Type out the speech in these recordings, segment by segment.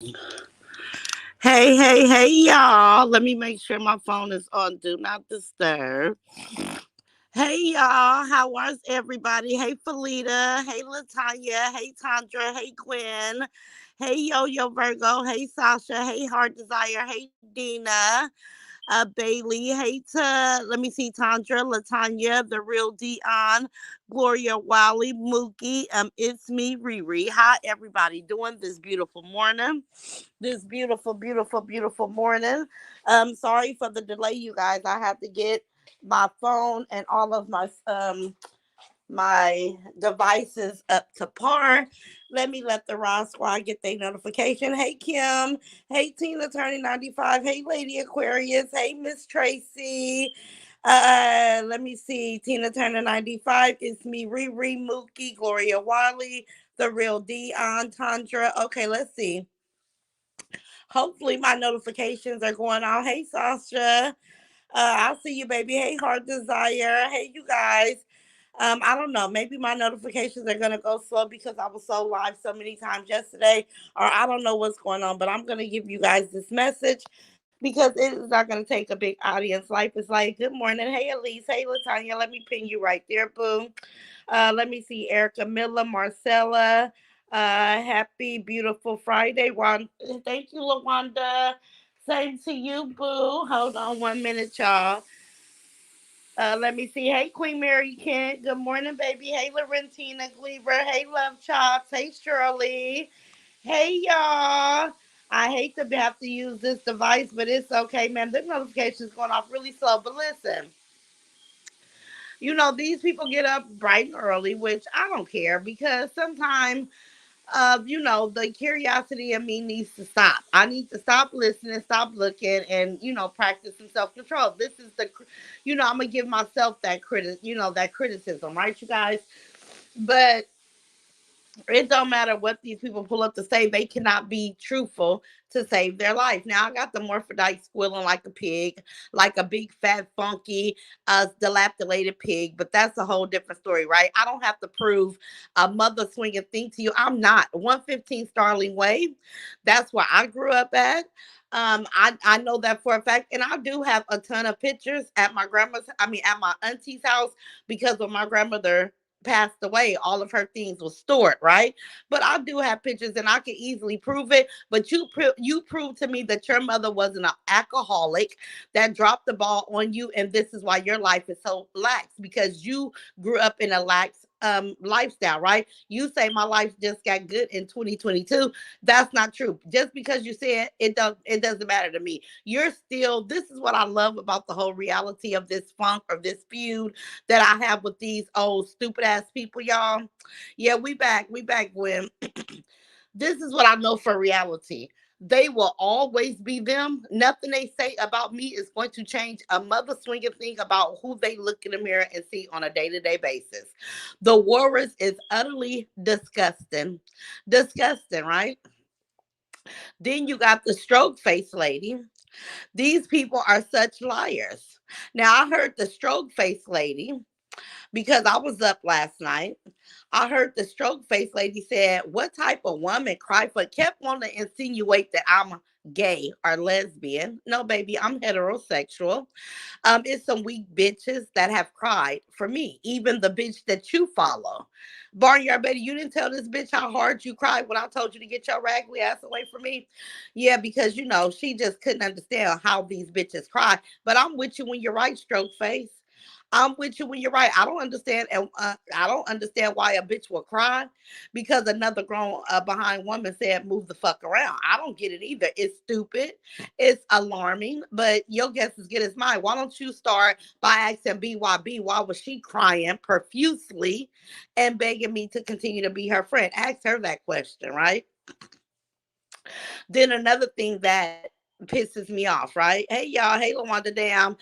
Hey, hey, hey, y'all. Let me make sure my phone is on Do Not Disturb. Hey, y'all. How was everybody? Hey, Felita. Hey, Latanya. Hey, Tandra. Hey, Quinn. Hey, Yo Yo Virgo. Hey, Sasha. Hey, Heart Desire. Hey, Dina. Bailey. Hey, let me see, Tandra, Latanya, The Real Dion, Gloria Wiley, Mookie. It's me, Riri. How everybody doing this beautiful morning? This beautiful morning. Sorry for the delay, you guys. I had to get my phone and all of my devices up to par. Let me let the Raw Squad get their notification. Hey Kim. Hey Tina turning 95. Hey Lady Aquarius. Hey Miss Tracy. Let me see. Tina turning 95. It's me, Riri, Mookie, Gloria Wiley, the real Dion, Tandra. Okay, let's see. Hopefully my notifications are going on. Hey Sasha. I'll see you, baby. Hey Heart Desire. Hey you guys. I don't know. Maybe my notifications are gonna go slow because I was so live so many times yesterday, or I don't know what's going on. But I'm gonna give you guys this message because it is not gonna take a big audience. Life is like, good morning. Hey Elise. Hey Latanya. Let me pin you right there, boom. Let me see, Erica Miller, Marcella. Happy beautiful Friday, Thank you, Lawanda. Same to you, boo. Hold on 1 minute, y'all. Let me see. Hey, Queen Mary Kent. Good morning, baby. Hey, Laurentina Gleaver. Hey, Love Chops. Hey, Shirley. Hey, y'all. I hate to have to use this device, but it's okay, man. The notification's going off really slow. But listen, these people get up bright and early, which I don't care because sometimes the curiosity in me needs to stop. I need to stop listening, stop looking, and practice some self control. This is I'm gonna give myself that criticism, right, you guys? But it don't matter what these people pull up to say. They cannot be truthful to save their life. Now I got the morphodite squealing like a pig, like a big fat funky dilapidated pig, but that's a whole different story, right? I don't have to prove a mother swinging thing to you. I'm not 115 Starling Way. That's where I grew up at. I know that for a fact, and I do have a ton of pictures at at my auntie's house, because when my grandmother passed away, all of her things were stored, right? But I do have pictures, and I can easily prove it. But you proved to me that your mother wasn't an alcoholic that dropped the ball on you, and this is why your life is so lax, because you grew up in a lax lifestyle, right? You say my life just got good in 2022. That's not true. Just because you said it doesn't matter to me. You're still, this is what I love about the whole reality of this funk or this feud that I have with these old stupid ass people, y'all. Yeah, we back when this is what I know for reality. They will always be them. Nothing they say about me is going to change a mother swinging thing about who they look in the mirror and see on a day-to-day basis. The Warriors is utterly disgusting. Disgusting, right? Then you got the stroke face lady. These people are such liars. Now I heard the stroke face lady, because I was up last night. I heard the stroke face lady said, "What type of woman cry for?" Kept wanting to insinuate that I'm gay or lesbian. No, baby, I'm heterosexual. It's some weak bitches that have cried for me. Even the bitch that you follow. Barnyard Betty, you didn't tell this bitch how hard you cried when I told you to get your raggedy ass away from me. Yeah, because she just couldn't understand how these bitches cry. But I'm with you when you're right, stroke face. I'm with you when you're right. I don't understand, and I don't understand why a bitch will cry because another grown behind woman said, "Move the fuck around." I don't get it either. It's stupid. It's alarming. But your guess is good as mine. Why don't you start by asking BYB why was she crying profusely and begging me to continue to be her friend? Ask her that question, right? Then another thing that pisses me off, right? Hey y'all, hey Lawanda, damn,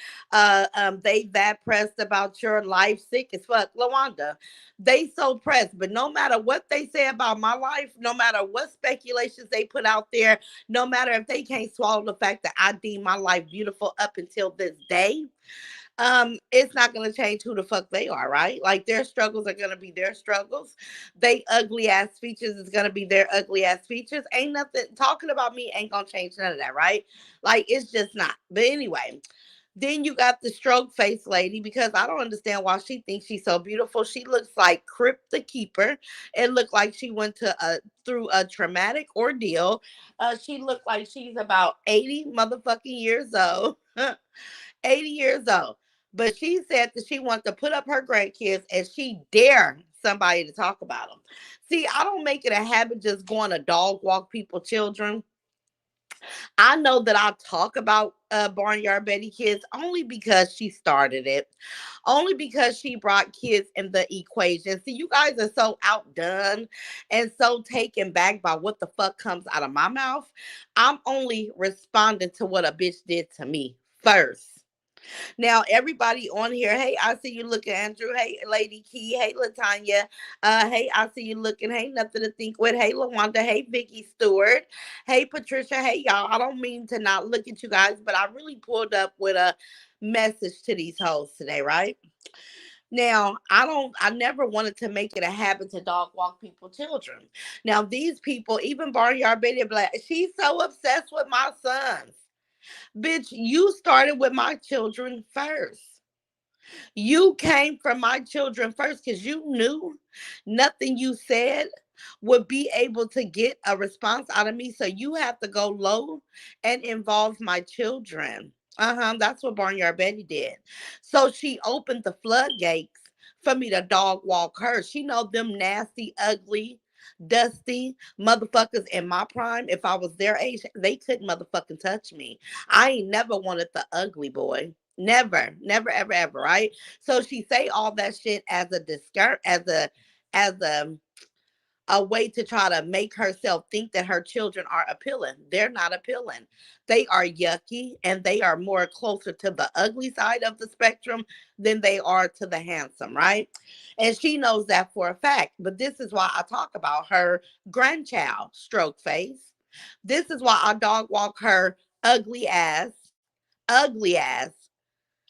they that pressed about your life, sick as fuck, Lawanda. They so pressed, but no matter what they say about my life, no matter what speculations they put out there, no matter if they can't swallow the fact that I deem my life beautiful up until this day, It's not gonna change who the fuck they are, right? Like their struggles are gonna be their struggles. They ugly ass features is gonna be their ugly ass features. Ain't nothing talking about me ain't gonna change none of that, right? Like it's just not. But anyway, then you got the stroke face lady because I don't understand why she thinks she's so beautiful. She looks like Crypt the Keeper. It looked like she went to a through a traumatic ordeal. She looked like she's about 80 motherfucking years old. 80 years old. But she said that she wants to put up her grandkids and she dare somebody to talk about them. See, I don't make it a habit just going to dog walk people children. I know that I talk about Barnyard Betty kids only because she started it, only because she brought kids in the equation. See, you guys are so outdone and so taken back by what the fuck comes out of my mouth. I'm only responding to what a bitch did to me first. Now, everybody on here, hey, I see you looking, Andrew. Hey, Lady Key. Hey, Latanya. Hey, I see you looking. Hey, nothing to think with. Hey, Lawanda. Hey, Vicky Stewart. Hey, Patricia. Hey, y'all. I don't mean to not look at you guys, but I really pulled up with a message to these hoes today, right? Now, I never wanted to make it a habit to dog walk people children. Now, these people, even Barnyard Betty, be like, she's so obsessed with my sons. Bitch, you started with my children first. You came from my children first because you knew nothing you said would be able to get a response out of me. So you have to go low and involve my children. That's what Barnyard Betty did. So she opened the floodgates for me to dog walk her. She know them nasty, ugly, dusty motherfuckers in my prime. If I was their age, they couldn't motherfucking touch me. I ain't never wanted the ugly boy. Never, never, ever, ever, right? So she say all that shit as a as a way to try to make herself think that her children are appealing. They're not appealing. They are yucky and they are more closer to the ugly side of the spectrum than they are to the handsome, right? And she knows that for a fact. But this is why I talk about her grandchild, stroke face. This is why I dog walk her ugly ass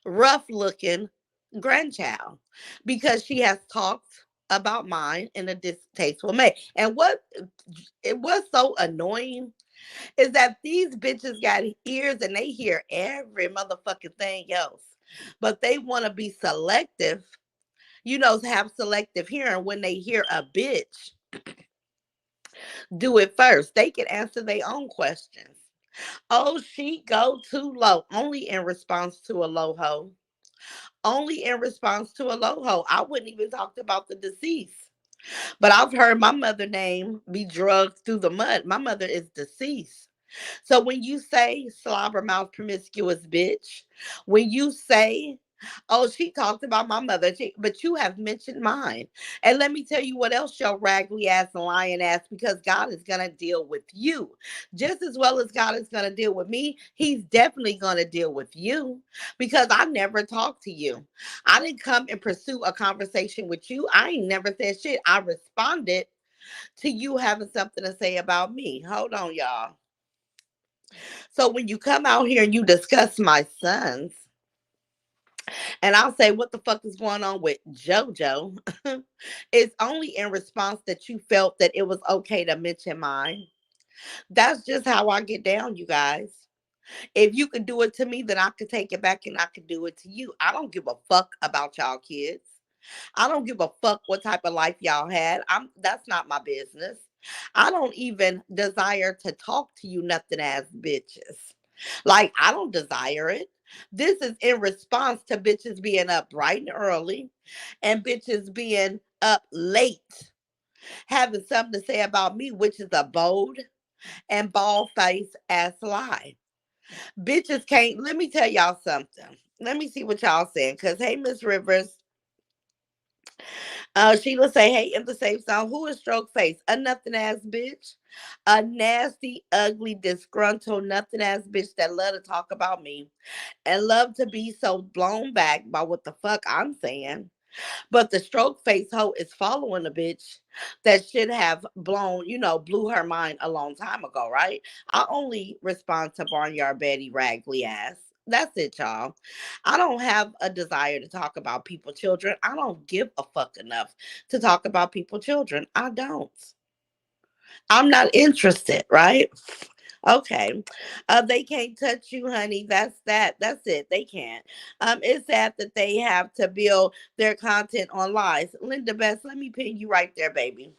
rough looking grandchild because she has talked about mine in a distasteful way. And what it was so annoying is that these bitches got ears and they hear every motherfucking thing else. But they want to be selective, have selective hearing when they hear a bitch do it first. They can answer their own questions. Oh, she go too low, only in response to a low hoe. Only in response to a low hoe. I wouldn't even talk about the deceased. But I've heard my mother name be drugged through the mud. My mother is deceased. So when you say slobbermouth promiscuous bitch, when you say, oh, she talked about my mother, but you have mentioned mine. And let me tell you what else, your raggedy ass and lying ass, because God is going to deal with you. Just as well as God is going to deal with me, He's definitely going to deal with you because I never talked to you. I didn't come and pursue a conversation with you. I ain't never said shit. I responded to you having something to say about me. Hold on, y'all. So when you come out here and you discuss my sons, and I'll say, what the fuck is going on with JoJo? It's only in response that you felt that it was okay to mention mine. That's just how I get down, you guys. If you could do it to me, then I could take it back and I could do it to you. I don't give a fuck about y'all kids. I don't give a fuck what type of life y'all had. That's not my business. I don't even desire to talk to you nothing as bitches. Like I don't desire it. This is in response to bitches being up bright and early and bitches being up late having something to say about me, which is a bold and bald face ass lie. Bitches can't, let me tell y'all something. Let me see what y'all saying. Cause hey, Miss Rivers, Sheila say, hey, in the safe zone, who is stroke face? A nothing ass bitch. A nasty, ugly, disgruntled, nothing ass bitch that love to talk about me and love to be so blown back by what the fuck I'm saying. But the stroke face hoe is following a bitch that should have blew her mind a long time ago, right? I only respond to Barnyard Betty Ragley ass. That's it, y'all. I don't have a desire to talk about people children. I don't give a fuck enough to talk about people children. I don't. I'm not interested, right? Okay. They can't touch you, honey. That's that. That's it. They can't. It's sad that they have to build their content on lies. Linda Best, let me pin you right there, baby.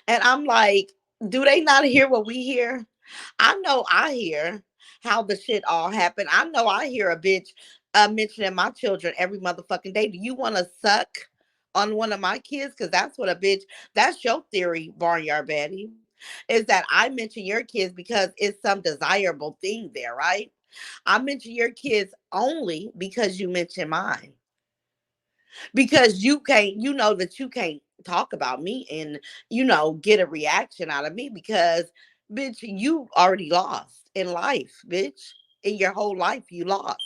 And I'm like, do they not hear what we hear? I know I hear how the shit all happened. I know I hear a bitch mentioning my children every motherfucking day. Do you want to suck on one of my kids? Because that's what a bitch, that's your theory, Barnyard Betty, is that I mention your kids because it's some desirable thing there, right? I mention your kids only because you mention mine, because you can't, you know that you can't talk about me and get a reaction out of me because bitch, you already lost in life, bitch. In your whole life you lost.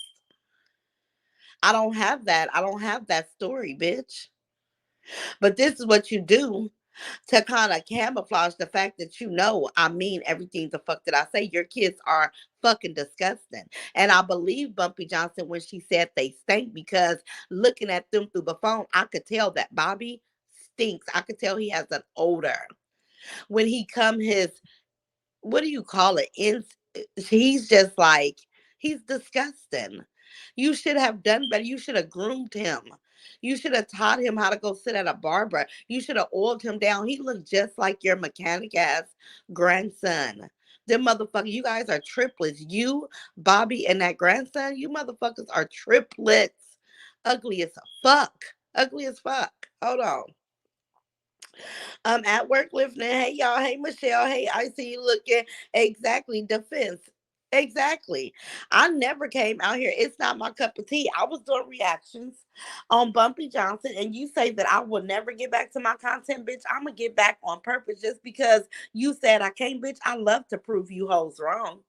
I don't have that story, bitch. But this is what you do to kind of camouflage the fact that I mean everything the fuck that I say. Your kids are fucking disgusting. And I believe Bumpy Johnson when she said they stink because looking at them through the phone, I could tell that Bobby stinks. I could tell he has an odor. When he come his, what do you call it? He's just like, he's disgusting. You should have done better. You should have groomed him. You should have taught him how to go sit at a barber. You should have oiled him down. He looked just like your mechanic ass grandson. Them motherfuckers, you guys are triplets. You, Bobby, and that grandson, you motherfuckers are triplets. Ugly as fuck. Ugly as fuck. Hold on. I'm at work listening. Hey y'all. Hey Michelle. Hey, I see you looking. Exactly. Defense. Exactly. I never came out here. It's not my cup of tea. I was doing reactions on Bumpy Johnson, and you say that I will never get back to my content, bitch. I'm gonna get back on purpose just because you said I can't, bitch. I love to prove you hoes wrong.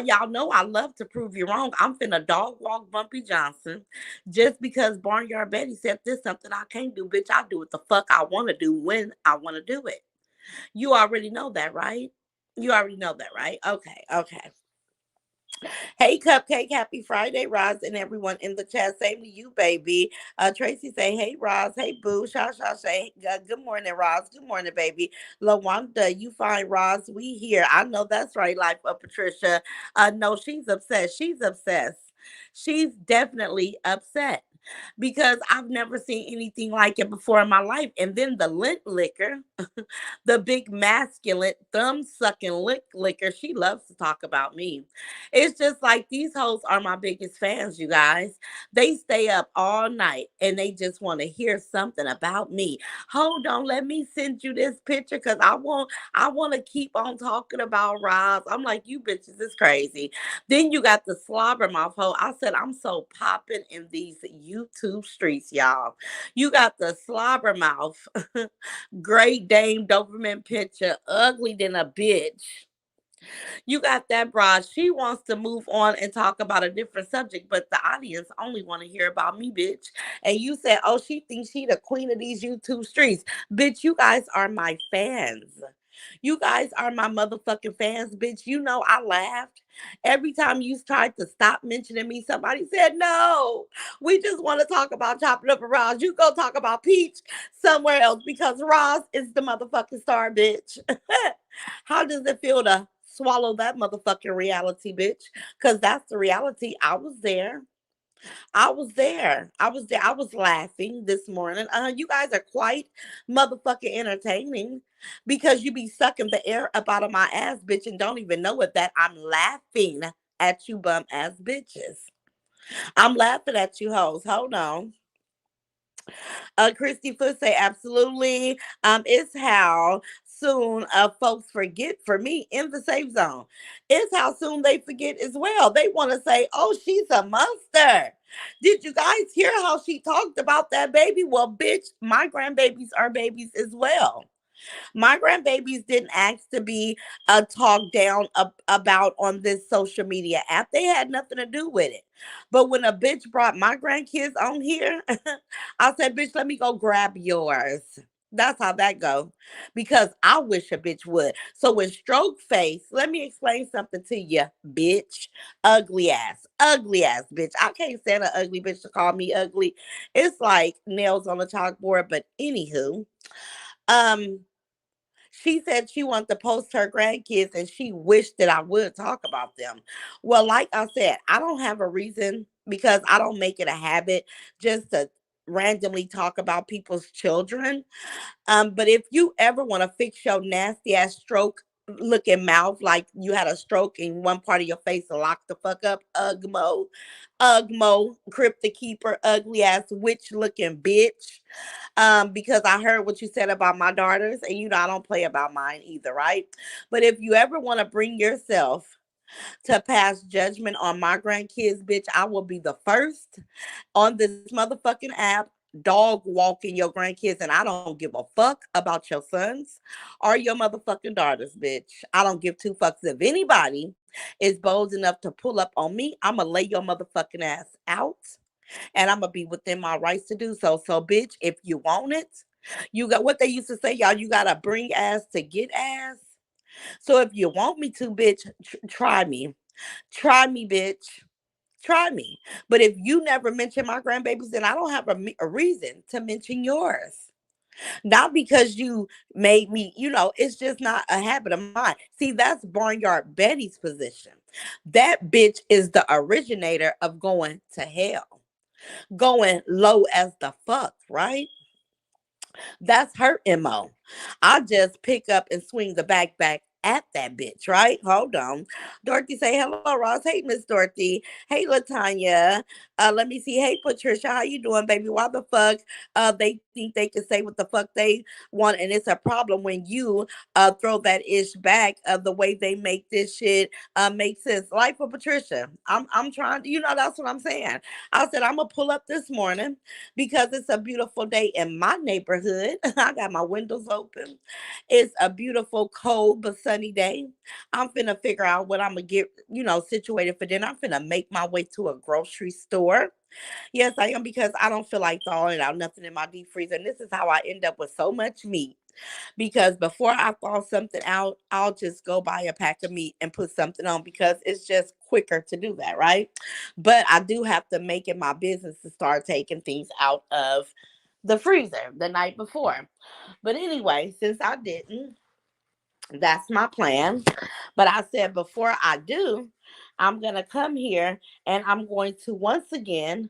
Y'all know I love to prove you wrong. I'm finna dog walk Bumpy Johnson just because Barnyard Betty said this something I can't do, bitch. I do what the fuck I want to do when I want to do it. You already know that, right? You already know that, right? Okay, okay. Hey, Cupcake, happy Friday, Roz, and everyone in the chat. Same to you, baby. Tracy say, hey, Roz. Hey, Boo. Shasha say, good morning, Roz. Good morning, baby. Lawanda, you find Roz. We here. I know that's right, Life of Patricia. No, she's obsessed. She's obsessed. She's definitely upset because I've never seen anything like it before in my life. And then the lint liquor, the big masculine thumb sucking liquor, she loves to talk about me. It's just like these hoes are my biggest fans, you guys. They stay up all night and they just want to hear something about me. Hold on, let me send you this picture because I want to keep on talking about Roz. I'm like, you bitches is crazy. Then you got the slobber mouth hoe. I said I'm so popping in these YouTube streets, y'all. You got the slobber mouth, Great Dame Doberman picture, ugly than a bitch. You got that broad. She wants to move on and talk about a different subject, but the audience only want to hear about me, bitch. And you said, oh, she thinks she the queen of these YouTube streets. Bitch, you guys are my fans. You guys are my motherfucking fans, bitch. You know I laughed. Every time you tried to stop mentioning me, somebody said, no, we just want to talk about chopping up a Roz. You go talk about Peach somewhere else because Roz is the motherfucking star, bitch. How does it feel to swallow that motherfucking reality, bitch? Because that's the reality. I was there. I was there. I was there. I was laughing this morning. You guys are quite motherfucking entertaining because you be sucking the air up out of my ass, bitch, and don't even know it that I'm laughing at you bum ass bitches. I'm laughing at you hoes. Hold on. Christy Foot say absolutely. It's how soon folks forget for me in the safe zone. It's how soon they forget as well. They want to say, "Oh, she's a monster." Did you guys hear how she talked about that baby? Well, bitch, my grandbabies are babies as well. My grandbabies didn't ask to be talked down about on this social media app. They had nothing to do with it. But when a bitch brought my grandkids on here, I said, bitch, let me go grab yours. That's how that go. Because I wish a bitch would. So with stroke face, let me explain something to you, bitch. Ugly ass bitch. I can't stand an ugly bitch to call me ugly. It's like nails on a chalkboard. But anywho, um, she said she wanted to post her grandkids and she wished that I would talk about them. Well, like I said, I don't have a reason because I don't make it a habit just to randomly talk about people's children. But if you ever want to fix your nasty ass stroke looking mouth like you had a stroke in one part of your face and lock the fuck up, Ugmo, Crypt the Keeper, ugly ass witch looking bitch. Because I heard what you said about my daughters, and you know I don't play about mine either, right? But if you ever want to bring yourself to pass judgment on my grandkids, bitch, I will be the first on this motherfucking app dog walking your grandkids, and I don't give a fuck about your sons or your motherfucking daughters, bitch. I don't give two fucks. If anybody is bold enough to pull up on me, I'ma lay your motherfucking ass out, and I'm gonna be within my rights to do so. So, bitch, if you want it, you got what they used to say, y'all. You gotta bring ass to get ass. So if you want me to, bitch, try me. Try me, bitch. Try me. But if you never mention my grandbabies, then I don't have a reason to mention yours. Not because you made me, it's just not a habit of mine. See, that's Barnyard Betty's position. That bitch is the originator of going to hell, going low as the fuck, right? That's her MO. I just pick up and swing the back at that bitch, right? Hold on. Dorothy say, hello, Ross. Hey, Miss Dorothy. Hey, Latanya. Let me see. Hey, Patricia. How you doing, baby? Why the fuck they think they can say what the fuck they want? And it's a problem when you throw that ish back of the way they make this shit make sense. Like for Patricia. I'm trying to, that's what I'm saying. I said I'm gonna pull up this morning because it's a beautiful day in my neighborhood. I got my windows open. It's a beautiful, cold but sunny day. I'm finna figure out what I'm gonna get, situated for dinner. I'm finna make my way to a grocery store. Yes, I am because I don't feel like thawing out nothing in my deep freezer. And this is how I end up with so much meat. Because before I thaw something out, I'll just go buy a pack of meat and put something on because it's just quicker to do that, right? But I do have to make it my business to start taking things out of the freezer the night before. But anyway, since I didn't, that's my plan. But I said before I do, I'm going to come here and I'm going to once again.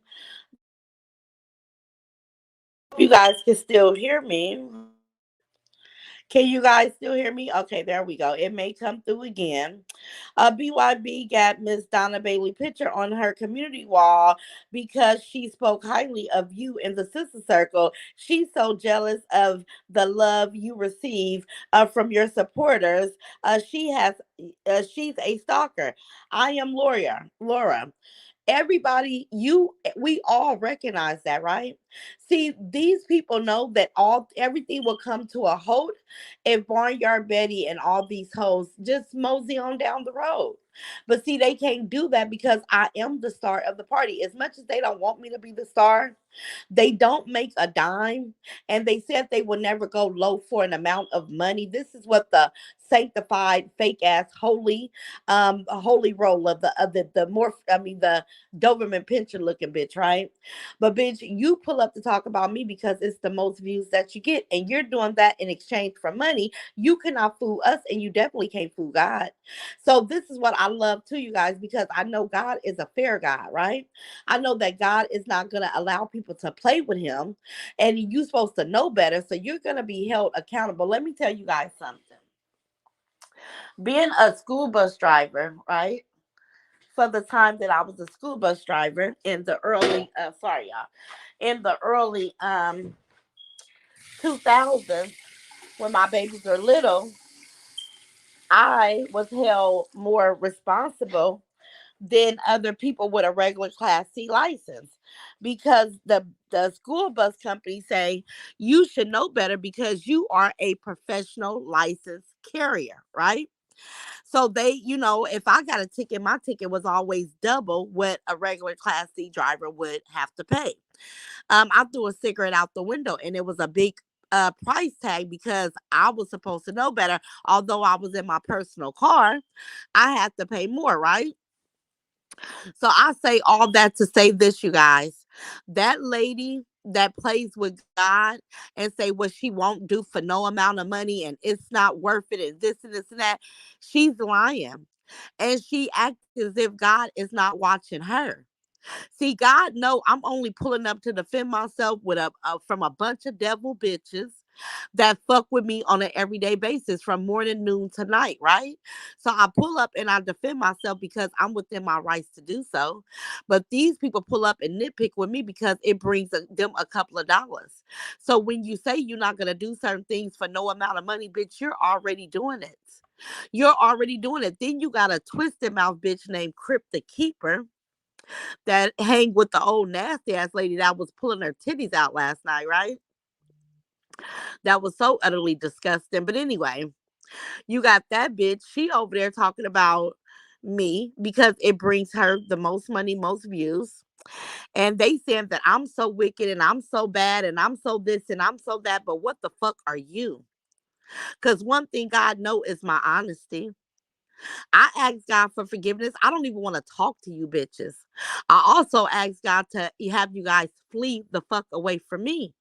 I hope you guys can still hear me. Hold on. Can you guys still hear me? Okay, there we go. It may come through again. BYB got Miss Donna Bailey picture on her community wall because she spoke highly of you in the sister circle. She's so jealous of the love you receive from your supporters. She's a stalker. I am Laura. Everybody, we all recognize that, right? See, these people know that all everything will come to a halt if Barnyard Betty and all these hoes just mosey on down the road. But see, they can't do that because I am the star of the party. As much as they don't want me to be the star, they don't make a dime, and they said they will never go low for an amount of money. This is what the sanctified, fake ass, holy roll of the more, I mean, the Doberman pincher looking bitch, right? But bitch, you pull up to talk about me because it's the most views that you get, and you're doing that in exchange for money. You cannot fool us, and you definitely can't fool God. So this is what I love to you guys because I know God is a fair God, right? I know that God is not going to allow people to play with him, and you're supposed to know better. So you're going to be held accountable. Let me tell you guys something. Being a school bus driver, right? For the time that I was a school bus driver in the early, sorry y'all, in the early 2000s when my babies were little, I was held more responsible than other people with a regular Class C license because the school bus companies say you should know better because you are a professional licensed carrier, right? So they, if I got a ticket, my ticket was always double what a regular Class C driver would have to pay. I threw a cigarette out the window and it was a big price tag because I was supposed to know better. Although I was in my personal car, I had to pay more, right? So I say all that to say this, you guys. That lady that plays with God and say what she won't do for no amount of money and it's not worth it and this and this and that, she's lying. And she acts as if God is not watching her. See, God know I'm only pulling up to defend myself with from a bunch of devil bitches that fuck with me on an everyday basis from morning, noon to night, right? So I pull up and I defend myself because I'm within my rights to do so. But these people pull up and nitpick with me because it brings them a couple of dollars. So when you say you're not gonna do certain things for no amount of money, bitch, you're already doing it. You're already doing it. Then you got a twisted mouth bitch named Crip the Keeper that hang with the old nasty ass lady that was pulling her titties out last night, right? That was so utterly disgusting. But anyway, you got that bitch. She over there talking about me because it brings her the most money, most views. And they saying that I'm so wicked and I'm so bad and I'm so this and I'm so that. But what the fuck are you? Because one thing God know is my honesty. I asked God for forgiveness. I don't even want to talk to you bitches. I also asked God to have you guys flee the fuck away from me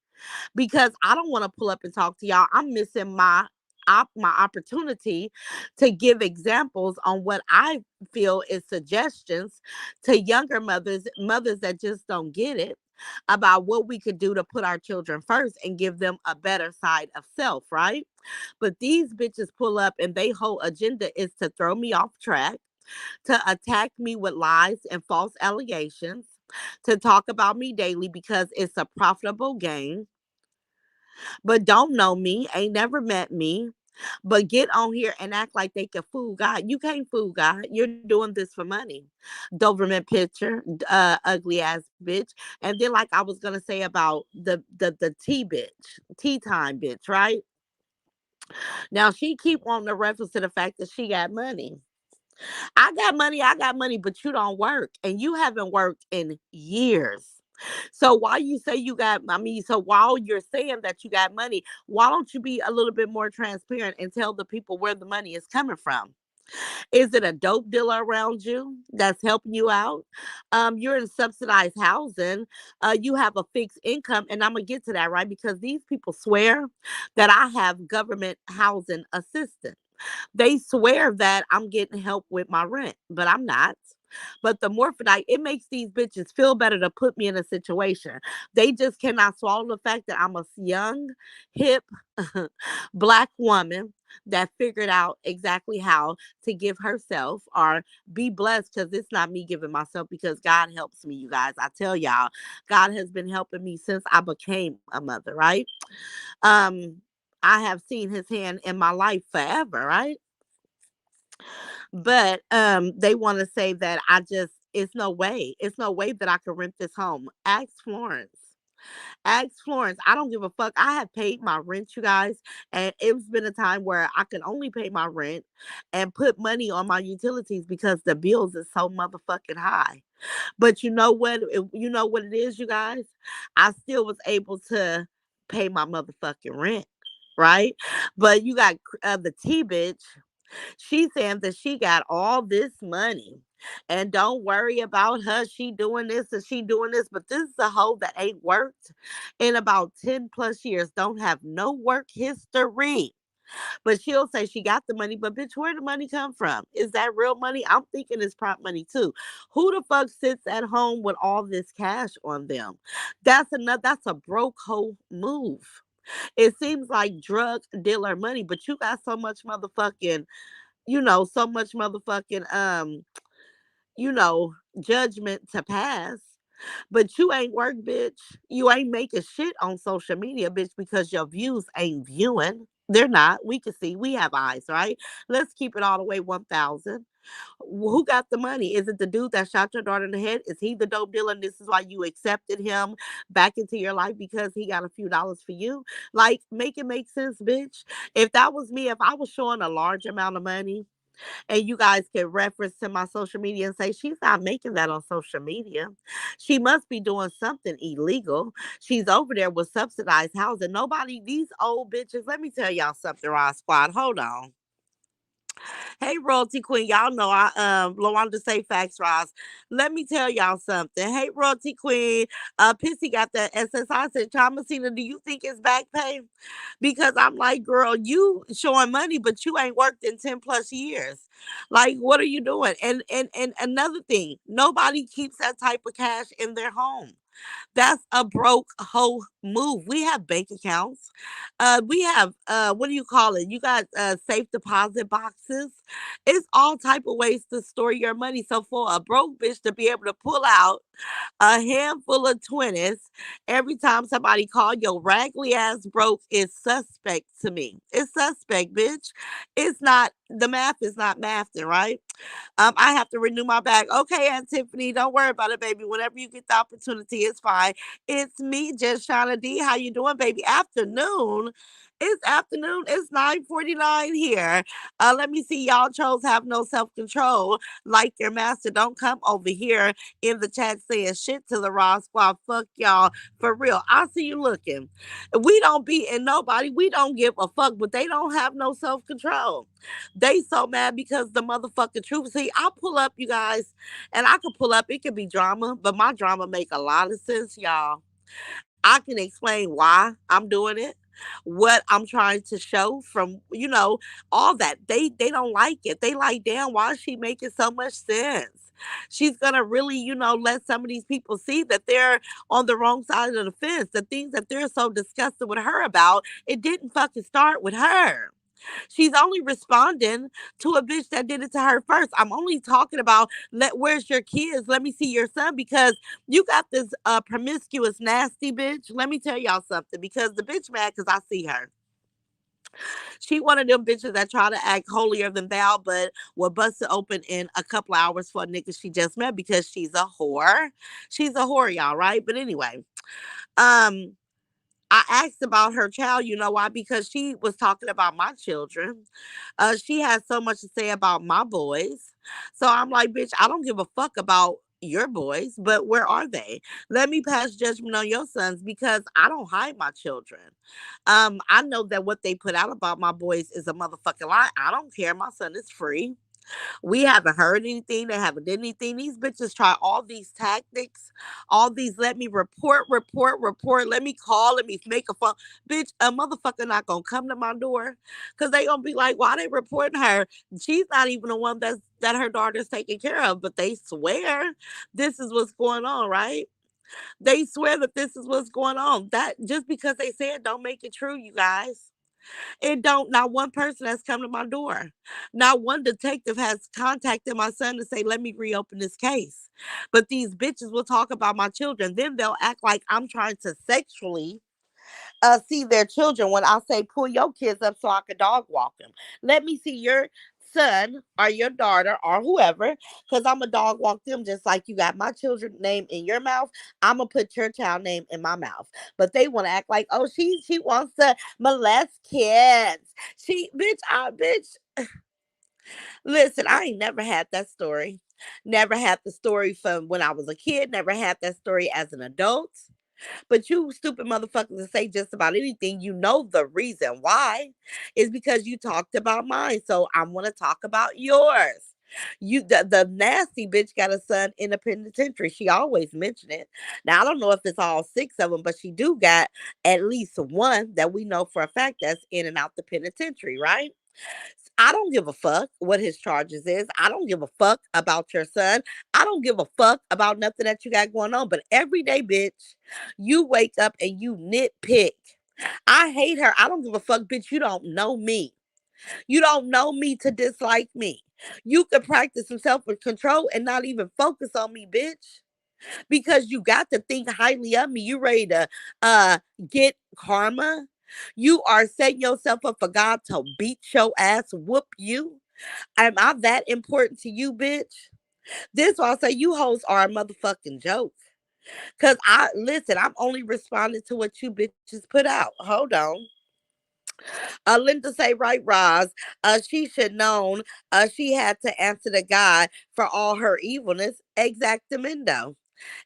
because I don't want to pull up and talk to y'all. I'm missing my opportunity to give examples on what I feel is suggestions to younger mothers that just don't get it about what we could do to put our children first and give them a better side of self, right? But these bitches pull up and they whole agenda is to throw me off track, to attack me with lies and false allegations, to talk about me daily because it's a profitable game, but don't know me, ain't never met me, but get on here and act like they can fool God. You can't fool God. You're doing this for money. Doberman picture, ugly ass bitch. And then, like I was gonna say about the tea bitch, tea time bitch, right? Now she keep wanting to reference to the fact that she got money. I got money, but you don't work and you haven't worked in years. So while you say you got, I mean, so while you're saying that you got money, why don't you be a little bit more transparent and tell the people where the money is coming from? Is it a dope dealer around you that's helping you out? You're in subsidized housing. You have a fixed income, and I'm gonna get to that right because these people swear that I have government housing assistance. They swear that I'm getting help with my rent, but I'm not. But the morphodite, it makes these bitches feel better to put me in a situation. They just cannot swallow the fact that I'm a young, hip, black woman that figured out exactly how to give herself or be blessed because it's not me giving myself because God helps me, you guys. I tell y'all, God has been helping me since I became a mother, right? Um, I have seen his hand in my life forever, right? But they want to say that I just it's no way. It's no way that I could rent this home. Ask Florence. Ask Florence. I don't give a fuck. I have paid my rent, you guys, and it's been a time where I can only pay my rent and put money on my utilities because the bills is so motherfucking high. But you know what? You know what it is, you guys. I still was able to pay my motherfucking rent, right? But you got the T bitch. She's saying that she got all this money. And don't worry about her. She doing this and she doing this. But this is a hoe that ain't worked in about 10 plus years. Don't have no work history. But she'll say she got the money. But bitch, where the money come from? Is that real money? I'm thinking it's prop money too. Who the fuck sits at home with all this cash on them? That's a broke hoe move. It seems like drug dealer money, but you got so much motherfucking so much motherfucking judgment to pass. But you ain't work, bitch. You ain't making shit on social media, bitch, because your views ain't viewing. They're not. We can see. We have eyes, right? Let's keep it all the way 1,000. Who got the money? Is it the dude that shot your daughter in the head? Is he the dope dealer? And this is why you accepted him back into your life because he got a few dollars for you? Like, make it make sense, bitch. If that was me, if I was showing a large amount of money, And you guys can reference to my social media and say, she's not making that on social media. She must be doing something illegal. She's over there with subsidized housing. Nobody, these old bitches, let me tell y'all something, Rod Squad. Hold on. Hey, Royalty Queen, y'all know I wanted to say facts, Ross. Let me tell y'all something. Hey, Royalty Queen, Pissy got that SSI. Said, Thomasina, do you think it's back pay? Because I'm like, girl, you showing money, but you ain't worked in 10 plus years. Like, what are you doing? And another thing, nobody keeps that type of cash in their home. That's a broke hoe move. We have bank accounts. We have what do you call it? You got safe deposit boxes. It's all type of ways to store your money. So for a broke bitch to be able to pull out a handful of 20s every time somebody call your raggedy ass broke is suspect to me. It's suspect, bitch. It's not, the math is not mathing, right? I have to renew my bag. Okay, Aunt Tiffany, don't worry about it, baby. Whenever you get the opportunity, it's fine. It's me, just Shauna D. How you doing, baby? Afternoon. It's afternoon. It's 9:49 here. Let me see. Y'all chose have no self-control. Like your master. Don't come over here in the chat saying shit to the Raw Squad. Fuck y'all. For real. I see you looking. We don't be in nobody. We don't give a fuck, but they don't have no self-control. They so mad because the motherfucking truth. See, I pull up, you guys, and I could pull up. It could be drama, but my drama make a lot of sense, y'all. I can explain why I'm doing it, what I'm trying to show from, all that. They don't like it. They like, damn, why is she making so much sense? She's gonna really, let some of these people see that they're on the wrong side of the fence. The things that they're so disgusted with her about, it didn't fucking start with her. She's only responding to a bitch that did it to her first. I'm only talking about where's your kids? Let me see your son because you got this promiscuous nasty bitch. Let me tell y'all something because the bitch mad because I see her. She one of them bitches that try to act holier than thou, but will bust it open in a couple hours for a nigga she just met because she's a whore. She's a whore, y'all, right? But anyway, um, I asked about her child, you know why? Because she was talking about my children. She has so much to say about my boys. So I'm like, bitch, I don't give a fuck about your boys, but where are they? Let me pass judgment on your sons because I don't hide my children. I know that what they put out about my boys is a motherfucking lie. I don't care. My son is free. We haven't heard anything. They haven't did anything. These bitches try all these tactics, all these let me report. Let me call, let me make a phone. Bitch, a motherfucker not gonna come to my door because they gonna be like, why they reporting her? She's not even the one that her daughter's taking care of, but they swear this is what's going on, right? They swear that this is what's going on. That just because they say it don't make it true, you guys. It don't, not one person has come to my door. Not one detective has contacted my son to say, let me reopen this case. But these bitches will talk about my children. Then they'll act like I'm trying to sexually see their children when I say pull your kids up so I can dog walk them. Let me see your son or your daughter or whoever, because I'm a dog walk them just like you got my children's name in your mouth. I'm gonna put your child name in my mouth. But they want to act like, oh, she wants to molest kids. Bitch. Listen, I ain't never had that story. Never had the story from when I was a kid. Never had that story as an adult. But you stupid motherfuckers to say just about anything, you know the reason why is because you talked about mine. So I'm gonna talk about yours. The nasty bitch got a son in a penitentiary. She always mention it. Now I don't know if it's all six of them, but she do got at least one that we know for a fact that's in and out the penitentiary, right? I don't give a fuck what his charges is. I don't give a fuck about your son. I don't give a fuck about nothing that you got going on. But every day, bitch, you wake up and you nitpick. I hate her. I don't give a fuck, bitch. You don't know me. You don't know me to dislike me. You can practice some self control and not even focus on me, bitch, because you got to think highly of me. You ready to uh get karma? You are setting yourself up for God to beat your ass, whoop you. Am I that important to you, bitch? This why I say you hoes are a motherfucking joke. Cause I'm only responding to what you bitches put out. Hold on. Linda say, right, Roz. She should known she had to answer to God for all her evilness. Exactamendo.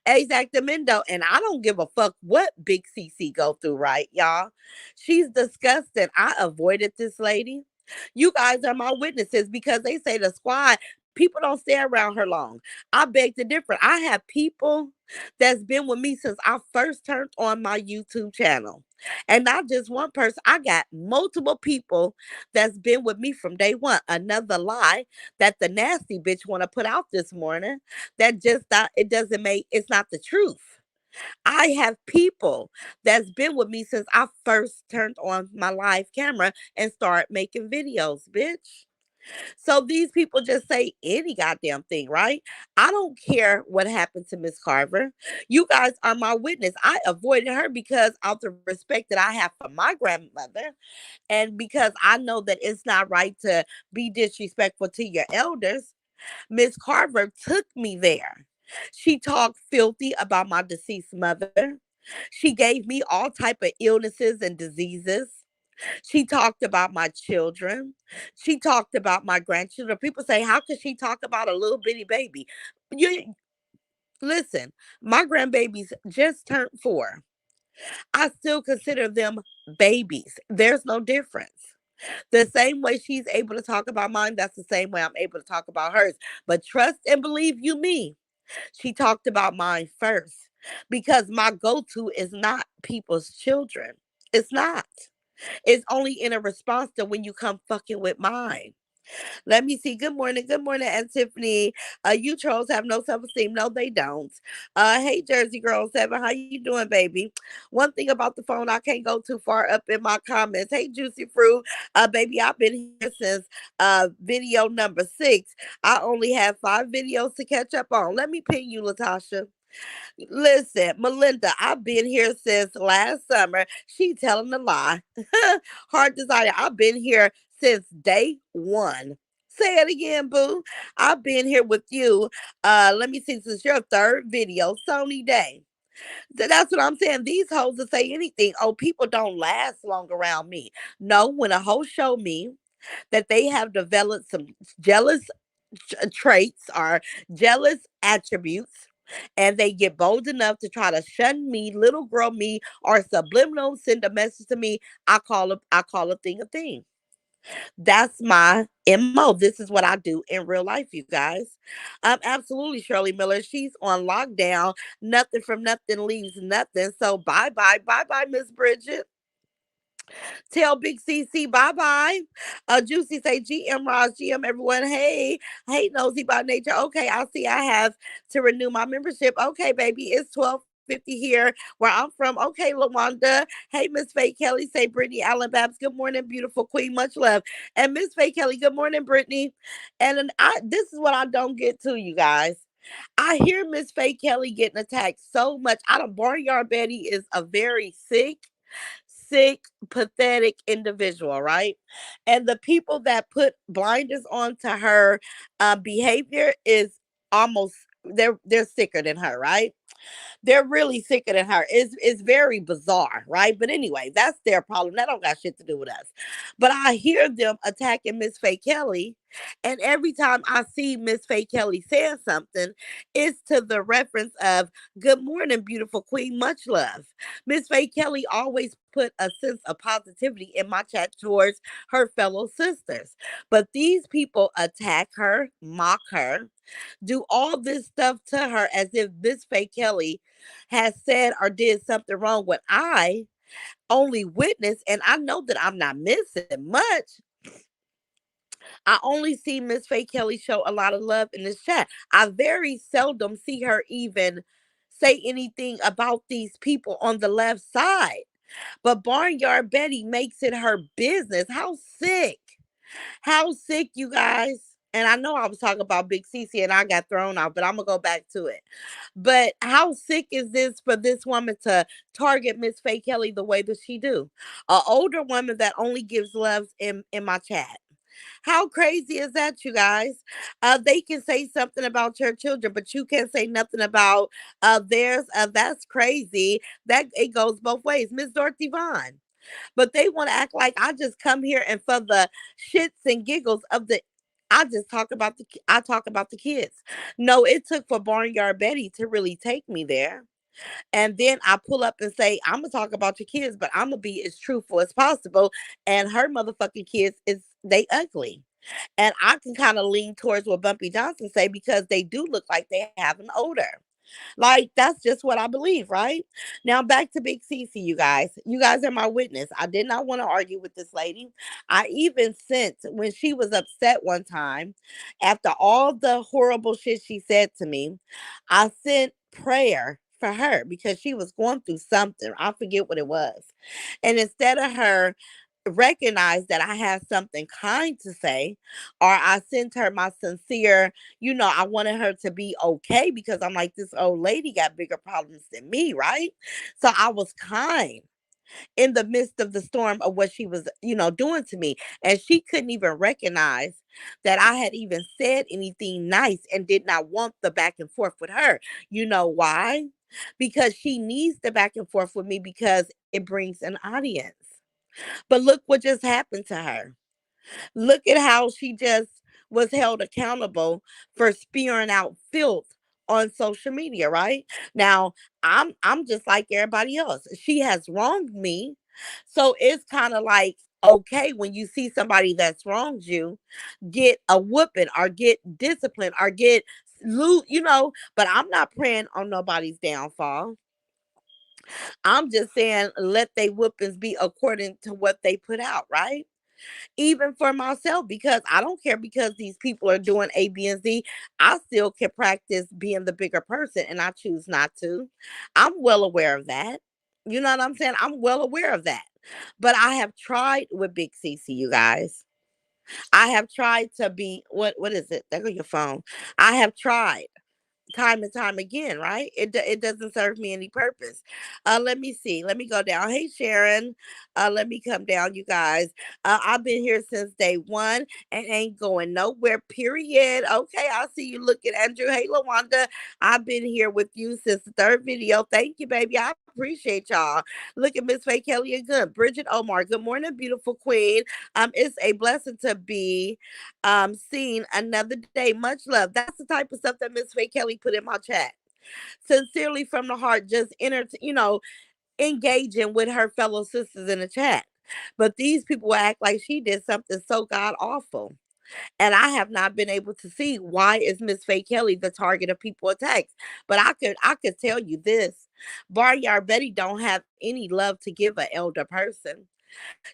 Exactamento. And I don't give a fuck what Big CC go through, right, y'all? She's disgusting. I avoided this lady. You guys are my witnesses because they say the squad, people don't stay around her long. I beg to differ. I have people that's been with me since I first turned on my YouTube channel. And not just one person. I got multiple people that's been with me from day one. Another lie that the nasty bitch want to put out this morning that just not, it doesn't make, it's not the truth. I have people that's been with me since I first turned on my live camera and start making videos, bitch. So these people just say any goddamn thing, right? I don't care what happened to Miss Carver. You guys are my witness. I avoided her because of the respect that I have for my grandmother and because I know that it's not right to be disrespectful to your elders. Miss Carver took me there. She talked filthy about my deceased mother. She gave me all type of illnesses and diseases. She talked about my children. She talked about my grandchildren. People say, how could she talk about a little bitty baby? You listen, my grandbabies just turned 4. I still consider them babies. There's no difference. The same way she's able to talk about mine, that's the same way I'm able to talk about hers. But trust and believe you me, she talked about mine first because my go to is not people's children. It's not. It's only in a response to when you come fucking with mine. Let me see. Good morning. Good morning, Aunt Tiffany. You trolls have no self-esteem. No, they don't. Hey, Jersey Girl 7. How you doing, baby? One thing about the phone, I can't go too far up in my comments. Hey, Juicy Fruit. Baby, I've been here since video number 6. I only have 5 videos to catch up on. Let me pin you, Latasha. Listen, Melinda, I've been here since last summer. She telling a lie. Heart desire. I've been here since day one. Say it again, boo. I've been here with you. Let me see, since your third video, Sony Day. That's what I'm saying. These hoes will say anything. Oh, people don't last long around me. No, when a hoe show me that they have developed some jealous traits or jealous attributes and they get bold enough to try to shun me, little girl me, or subliminal send a message to me, I call a thing a thing. That's my MO. This is what I do in real life, you guys. Absolutely, Shirley Miller. She's on lockdown. Nothing from nothing leaves nothing. So bye bye, bye bye, Miss Bridget. Tell Big CC bye bye. Juicy say GM Ross, GM everyone. Hey, hey, nosy by nature. Okay, I see I have to renew my membership. Okay, baby, it's 12:50 here where I'm from. Okay, Lawanda. Hey, Miss Faye Kelly. Say Brittany Allen Babs. Good morning, beautiful queen. Much love. And Miss Faye Kelly. Good morning, Brittany. And then this is what I don't get to you guys. I hear Miss Faye Kelly getting attacked so much. I don't. Barnyard Betty is a very sick, pathetic individual, right? And the people that put blinders on to her behavior is almost they're sicker than her, right? They're really sicker than her. It's very bizarre, right? But anyway, that's their problem. That don't got shit to do with us. But I hear them attacking Miss Faye Kelly, and every time I see Miss Faye Kelly saying something, it's to the reference of "Good morning, beautiful queen, much love." Miss Faye Kelly always put a sense of positivity in my chat towards her fellow sisters, but these people attack her, mock her, do all this stuff to her as if Miss Faye Kelly has said or did something wrong when I only witnessed, and I know that I'm not missing much. I only see Miss Faye Kelly show a lot of love in this chat. I very seldom see her even say anything about these people on the left side. But Barnyard Betty makes it her business. How sick. How sick, you guys. And I know I was talking about Big Cece and I got thrown off, but I'm gonna go back to it. But how sick is this for this woman to target Miss Faye Kelly the way that she do? An older woman that only gives loves in my chat. How crazy is that, you guys? They can say something about your children, but you can't say nothing about theirs. That's crazy. That it goes both ways. Miss Dorothy Vaughn. But they want to act like I just come here and for the shits and giggles of the I just talk about I talk about the kids. No, it took for Barnyard Betty to really take me there. And then I pull up and say, I'm gonna talk about your kids, but I'm gonna be as truthful as possible. And her motherfucking kids is they ugly. And I can kind of lean towards what Bumpy Johnson say because they do look like they have an odor. Like that's just what I believe, right? Now back to Big Cece, you guys. You guys are my witness. I did not want to argue with this lady. I even sent when she was upset one time after all the horrible shit she said to me, I sent prayer for her because she was going through something. I forget what it was. And instead of her recognize that I have something kind to say, or I sent her my sincere, I wanted her to be okay because I'm like, this old lady got bigger problems than me, right? So I was kind in the midst of the storm of what she was, doing to me. And she couldn't even recognize that I had even said anything nice and did not want the back and forth with her. You know why? Because she needs the back and forth with me because it brings an audience. But look what just happened to her. Look at how she just was held accountable for spewing out filth on social media, right? Now, I'm just like everybody else. She has wronged me. So it's kind of like okay when you see somebody that's wronged you get a whooping or get disciplined or get but I'm not praying on nobody's downfall. I'm just saying let they whoopings be according to what they put out, right? Even for myself, because I don't care because these people are doing A, B, and Z. I still can practice being the bigger person and I choose not to. I'm well aware of that. You know what I'm saying? I'm well aware of that. But I have tried with Big CC, you guys. I have tried to be what is it? There go your phone. I have tried time and time again, right? It doesn't serve me any purpose. Let me see. Let me go down. Hey Sharon, let me come down, you guys. I've been here since day one and ain't going nowhere. Period. Okay, I see you looking, Andrew. Hey Lawanda, I've been here with you since the third video. Thank you, baby. I appreciate y'all. Look at Miss Faye Kelly and good. Bridget Omar. Good morning, beautiful queen. It's a blessing to be seen another day. Much love. That's the type of stuff that Miss Faye Kelly put in my chat. Sincerely from the heart, just engaging with her fellow sisters in the chat. But these people will act like she did something so god awful. And I have not been able to see why is Miss Faye Kelly the target of people attacks. But I could tell you this. Barnyard Betty don't have any love to give an elder person.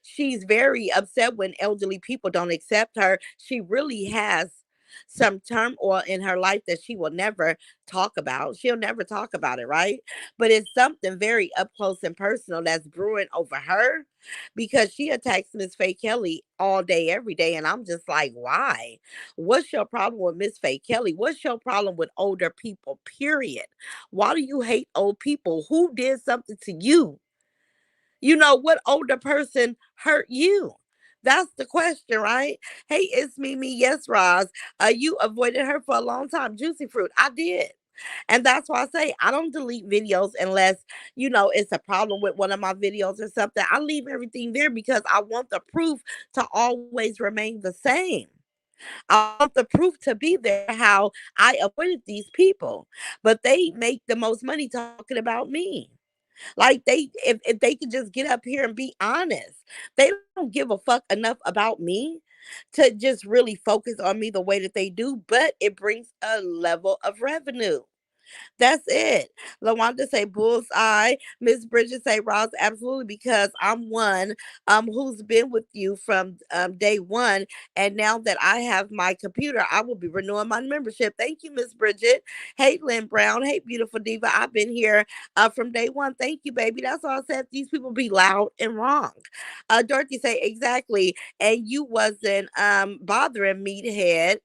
She's very upset when elderly people don't accept her. She really has some turmoil in her life that she will never talk about. She'll never talk about it, right? But it's something very up close and personal that's brewing over her because she attacks Miss Faye Kelly all day, every day. And I'm just like, why? What's your problem with Miss Faye Kelly? What's your problem with older people, period? Why do you hate old people? Who did something to you? What older person hurt you? That's the question, right? Hey, it's Mimi. Yes, Roz. You avoided her for a long time. Juicy fruit. I did. And that's why I say I don't delete videos unless, it's a problem with one of my videos or something. I leave everything there because I want the proof to always remain the same. I want the proof to be there how I avoided these people. But they make the most money talking about me. Like if they could just get up here and be honest. They don't give a fuck enough about me to just really focus on me the way that they do, but it brings a level of revenue. That's it. LaWanda say bullseye. Miss Bridget say Ross, absolutely, because I'm one who's been with you from day one. And now that I have my computer, I will be renewing my membership. Thank you, Miss Bridget. Hey, Lynn Brown. Hey, beautiful diva. I've been here from day one. Thank you, baby. That's all I said. These people be loud and wrong. Dorothy say exactly. And you wasn't bothering Meathead.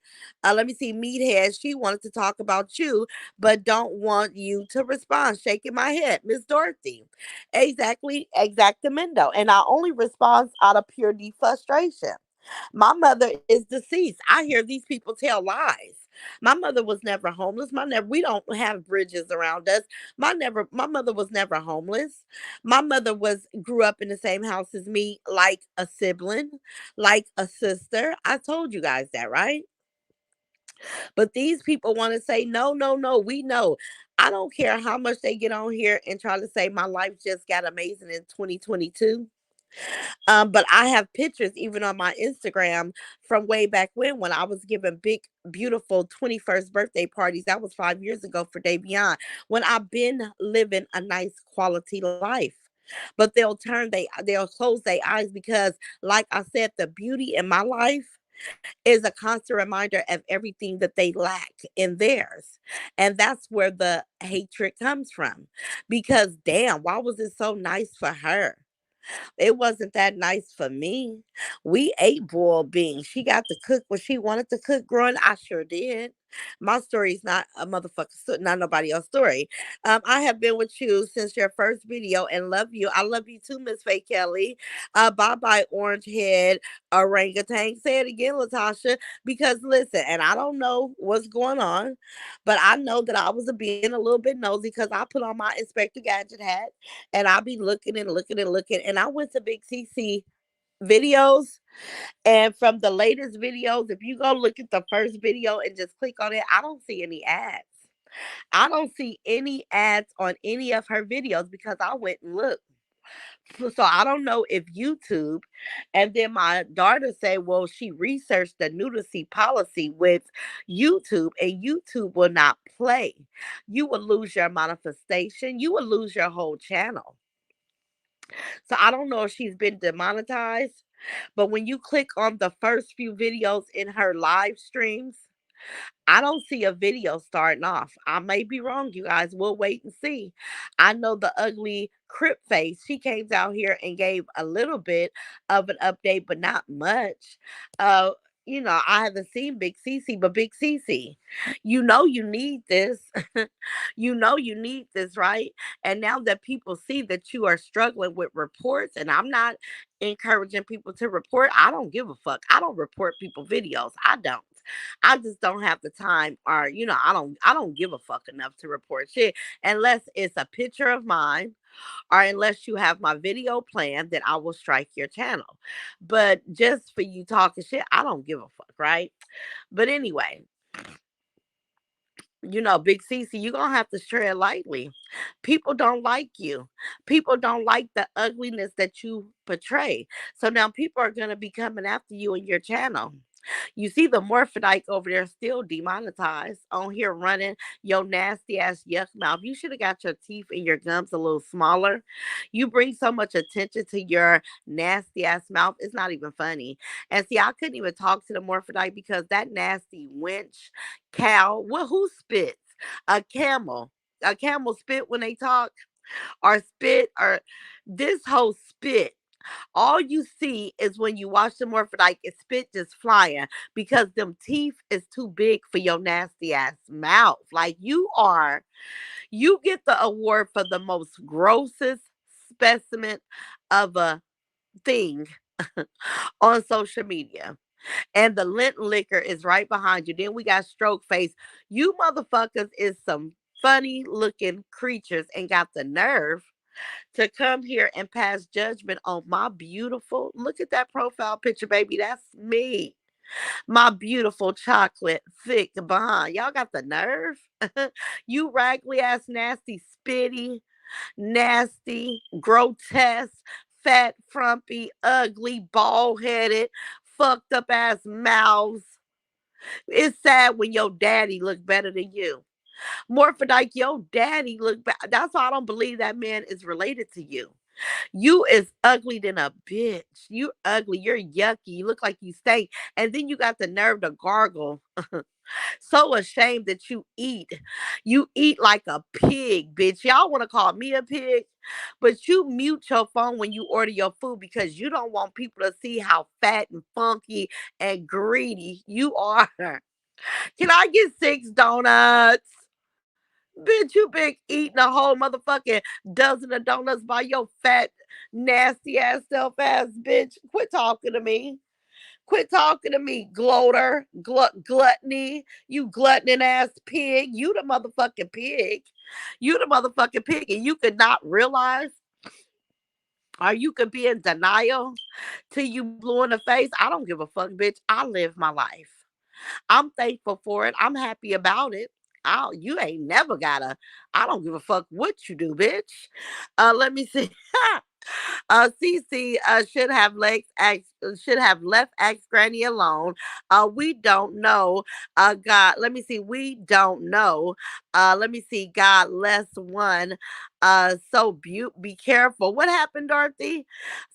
Let me see, Meathead. She wanted to talk about you but don't want you to respond. Shaking my head, Miss Dorothy. Exactly, exactamendo. And I only respond out of pure frustration. My mother is deceased. I hear these people tell lies. My mother was never homeless. We don't have bridges around us. My mother was never homeless. My mother was grew up in the same house as me, like a sibling, like a sister. I told you guys that, right? But these people want to say, no, no, no, we know. I don't care how much they get on here and try to say my life just got amazing in 2022. But I have pictures even on my Instagram from way back when I was giving big, beautiful 21st birthday parties. That was 5 years ago for Davion. When I've been living a nice quality life. But they'll close their eyes because, like I said, the beauty in my life is a constant reminder of everything that they lack in theirs. And that's where the hatred comes from. Because damn, why was it so nice for her? It wasn't that nice for me. We ate boiled beans. She got to cook what she wanted to cook growing. I sure did. My story is not a not nobody else's story. I have been with you since your first video and love you. I love you too, Miss Faye Kelly. Bye bye, orange head orangutan. Say it again, Latasha. Because listen, and I don't know what's going on, but I know that I was being a little bit nosy because I put on my Inspector Gadget hat and I'll be looking and looking and looking. And I went to Big CC videos, and from the latest videos, if you go look at the first video and just click on it, I don't see any ads. I don't see any ads on any of her videos because I went and looked. So I don't know if YouTube, and then my daughter said, well, she researched the nudity policy with YouTube, and YouTube will not play. You will lose your monetization. You will lose your whole channel. So I don't know if she's been demonetized, but when you click on the first few videos in her live streams, I don't see a video starting off. I may be wrong, you guys. We'll wait and see. I know the ugly Crip face. She came out here and gave a little bit of an update, but not much. Uh, I haven't seen Big Cece, but Big Cece, you need this. You need this, right? And now that people see that you are struggling with reports, and I'm not encouraging people to report, I don't give a fuck. I don't report people videos. I don't. I just don't have the time, or I don't give a fuck enough to report shit unless it's a picture of mine, or unless you have my video plan, then I will strike your channel. But just for you talking shit, I don't give a fuck, right? But anyway, Big Cece, you're gonna have to tread lightly. People don't like you. People don't like the ugliness that you portray. So now people are gonna be coming after you in your channel. You see the Morphodite over there still demonetized on here running your nasty ass yuck mouth. You should have got your teeth and your gums a little smaller. You bring so much attention to your nasty ass mouth. It's not even funny. And see, I couldn't even talk to the Morphodite because that nasty wench cow. Well, who spits? A camel. A camel spit when they talk, or spit, or this whole spit. All you see is when you watch the morphodite, it's spit just flying because them teeth is too big for your nasty ass mouth. Like you get the award for the most grossest specimen of a thing on social media. And the lint liquor is right behind you. Then we got stroke face. You motherfuckers is some funny looking creatures and got the nerve to come here and pass judgment on my beautiful, look at that profile picture, baby. That's me. My beautiful chocolate thick behind. Y'all got the nerve? You raggedy ass, nasty, spitty, nasty, grotesque, fat, frumpy, ugly, bald headed, fucked up ass mouths. It's sad when your daddy look better than you. Morphodite, your daddy look bad. That's why I don't believe that man is related to you. You is ugly than a bitch. You ugly. You're yucky. You look like you stink. And then you got the nerve to gargle. So ashamed that you eat. You eat like a pig, bitch. Y'all want to call me a pig? But you mute your phone when you order your food because you don't want people to see how fat and funky and greedy you are. Can I get 6 donuts? Bitch, you been eating a whole motherfucking dozen of donuts by your fat, nasty ass self ass bitch. Quit talking to me. Quit talking to me, gloater, gluttony, you glutton ass pig. You the motherfucking pig. You the motherfucking pig, and you could not realize, or you could be in denial till you blue in the face. I don't give a fuck, bitch. I live my life. I'm thankful for it. I'm happy about it. You ain't never gotta. I don't give a fuck what you do, bitch. Let me see. CC should have left Ask Granny alone. We don't know. God, let me see. We don't know. Let me see. God less one. Be careful. What happened, Dorothy?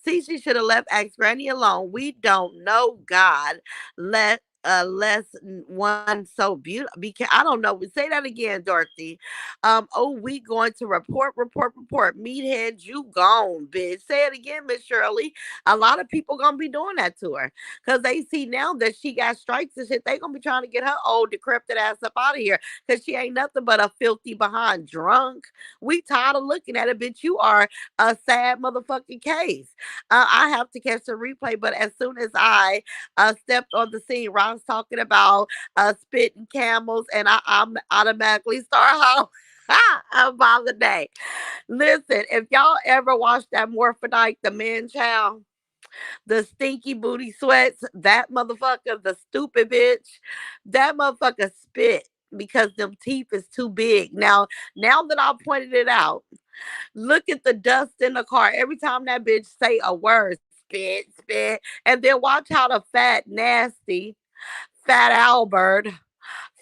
CC should have left Ask Granny alone. We don't know. God let less one so beautiful. I don't know. Say that again, Dorothy. Oh, we going to report. Meathead, you gone, bitch. Say it again, Miss Shirley. A lot of people gonna be doing that to her because they see now that she got strikes and shit. They gonna be trying to get her old decrepit ass up out of here because she ain't nothing but a filthy behind drunk. We tired of looking at it, bitch. You are a sad motherfucking case. I have to catch the replay, but as soon as I stepped on the scene, Ron's talking about spitting camels, and I'm automatically start hollering. About the day. Listen, if y'all ever watched that Morphodite, the man child, the stinky booty sweats, that motherfucker, the stupid bitch, that motherfucker spit because them teeth is too big. Now that I pointed it out, look at the dust in the car. Every time that bitch say a word, spit, spit, and then watch how the fat, nasty, fat Albert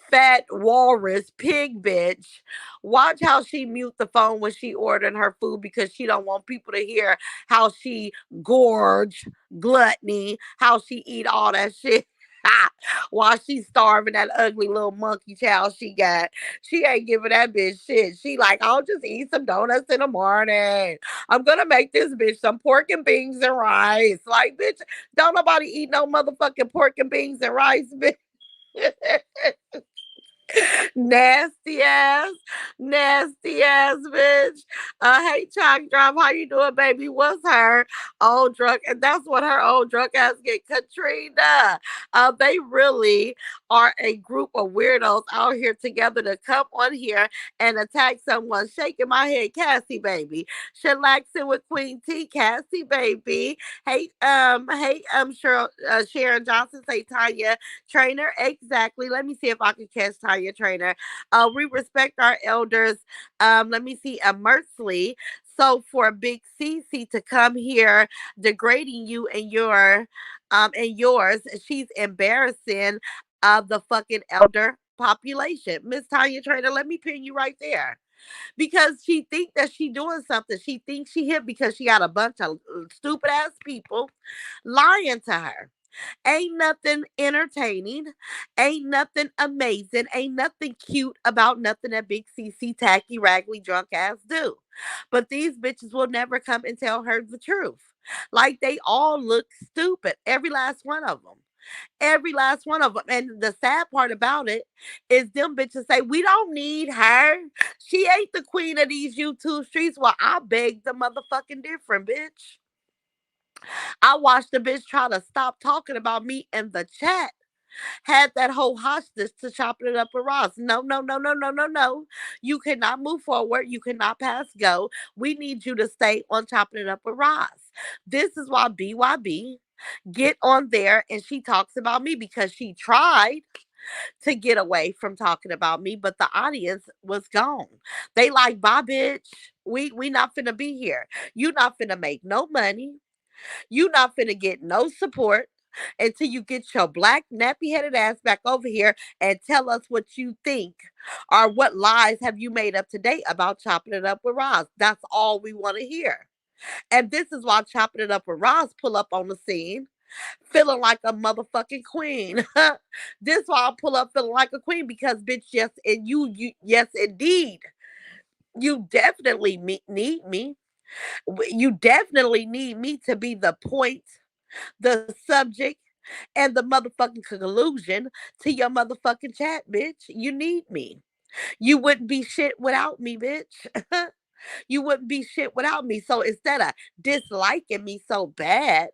fat walrus pig bitch. Watch how she mute the phone when she ordering her food because she don't want people to hear how she gorge, gluttony, how she eat all that shit. While she's starving that ugly little monkey child she got. She ain't giving that bitch shit. She like, I'll just eat some donuts in the morning. I'm gonna make this bitch some pork and beans and rice. Like, bitch, don't nobody eat no motherfucking pork and beans and rice, bitch. Nasty ass, nasty ass bitch. Hey Chalk Drop, how you doing, baby? What's her old drunk? And that's what her old drunk ass get, Katrina. They really are a group of weirdos out here together to come on here and attack someone. Shaking my head, Cassie, baby. Chillaxing with Queen T, Cassie, baby. Sharon Johnson, say Tanya Trainer, exactly. Let me see if I can catch Tanya Trainer. We respect our elders. Let me see, Mertzley. So for Big Cece to come here degrading you and yours, she's embarrassing the fucking elder population. Miss Tanya Trainer, let me pin you right there because she think that she doing something. She thinks she hit because she got a bunch of stupid ass people lying to her. Ain't nothing entertaining. Ain't nothing amazing. Ain't nothing cute about nothing that Big CC tacky, raggedy, drunk ass do. But these bitches will never come and tell her the truth. Like they all look stupid. Every last one of them. Every last one of them. And the sad part about it is them bitches say, we don't need her. She ain't the queen of these YouTube streets. Well, I beg the motherfucking different, bitch. I watched the bitch try to stop talking about me in the chat. Had that whole hostage to chopping it up with Ross. No, no, no, no, no, no, no. You cannot move forward. You cannot pass go. We need you to stay on chopping it up with Ross. This is why BYB get on there and she talks about me because she tried to get away from talking about me, but the audience was gone. They like, bye, bitch. We not finna be here. You not finna make no money. You not finna get no support until you get your black nappy headed ass back over here and tell us what you think or what lies have you made up today about chopping it up with Roz. That's all we want to hear. And this is why chopping it up with Roz pull up on the scene feeling like a motherfucking queen. This why I pull up feeling like a queen because bitch, yes, and you yes indeed. You definitely need me. You definitely need me to be the point, the subject, and the motherfucking conclusion to your motherfucking chat, bitch. You need me. You wouldn't be shit without me, bitch. You wouldn't be shit without me. So instead of disliking me so bad,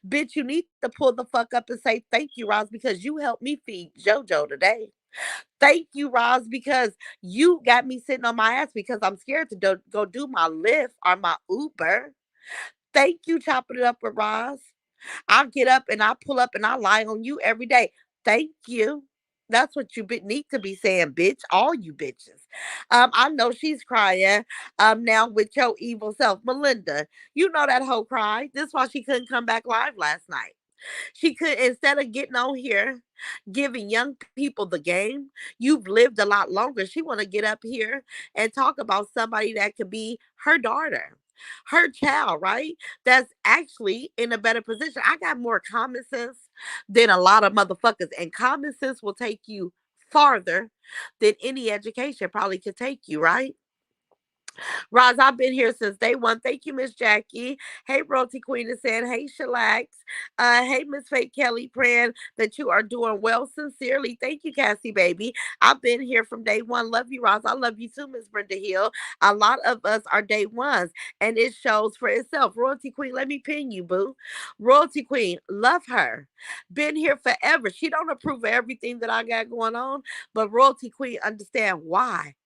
Bitch, you need to pull the fuck up and say thank you, Roz, because you helped me feed JoJo today. Thank you, Roz, because you got me sitting on my ass because I'm scared to go do my Lyft or my Uber. Thank you, chopping it up with Roz. I get up and I pull up and I lie on you every day. Thank you. That's what you need to be saying, bitch. All you bitches. I know she's crying. Now with your evil self, Melinda. You know that whole cry. This is why she couldn't come back live last night. She could, instead of getting on here, giving young people the game, you've lived a lot longer. She want to get up here and talk about somebody that could be her daughter, her child, right? That's actually in a better position. I got more common sense than a lot of motherfuckers, and common sense will take you farther than any education probably could take you, right? Roz, I've been here since day one. Thank you, Miss Jackie. Hey, Royalty Queen is saying, hey, Shalax. Hey, Miss Fake Kelly, praying that you are doing well. Sincerely. Thank you, Cassie, baby. I've been here from day one. Love you, Roz. I love you too, Miss Brenda Hill. A lot of us are day ones, and it shows for itself. Royalty Queen, let me pin you, boo. Royalty Queen, love her. Been here forever. She don't approve of everything that I got going on, but Royalty Queen understand why.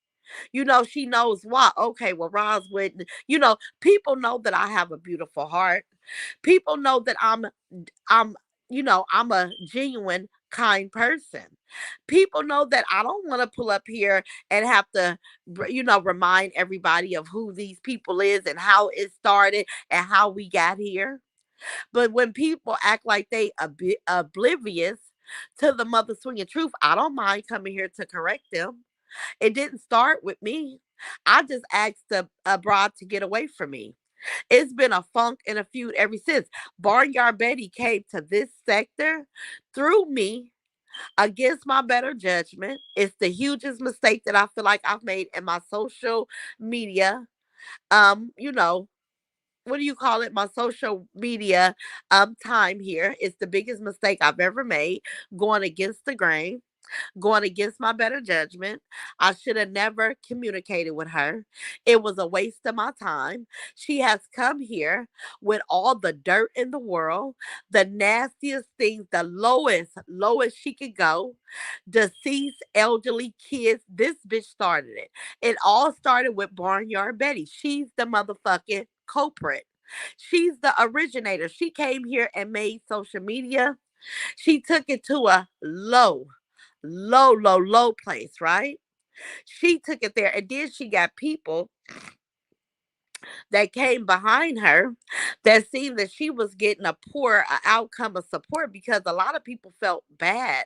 She knows why. Okay, well, Roz wouldn't. People know that I have a beautiful heart. People know that I'm, I'm a genuine, kind person. People know that I don't want to pull up here and have to, remind everybody of who these people is and how it started and how we got here. But when people act like they oblivious to the mother swinging truth, I don't mind coming here to correct them. It didn't start with me. I just asked a broad to get away from me. It's been a funk and a feud ever since. Barnyard Betty came to this sector through me against my better judgment. It's the hugest mistake that I feel like I've made in my social media. You know, what do you call it? My social media time here. It's the biggest mistake I've ever made going against the grain, going against my better judgment. I should have never communicated with her. It was a waste of my time. She has come here with all the dirt in the world, the nastiest things, the lowest she could go. Deceased elderly kids. This bitch started it. It all started with Barnyard Betty. She's the motherfucking culprit. She's the originator. She came here and made social media. She took it to a low place, right? She took it there, and then she got people that came behind her that seemed that she was getting a poor outcome of support because a lot of people felt bad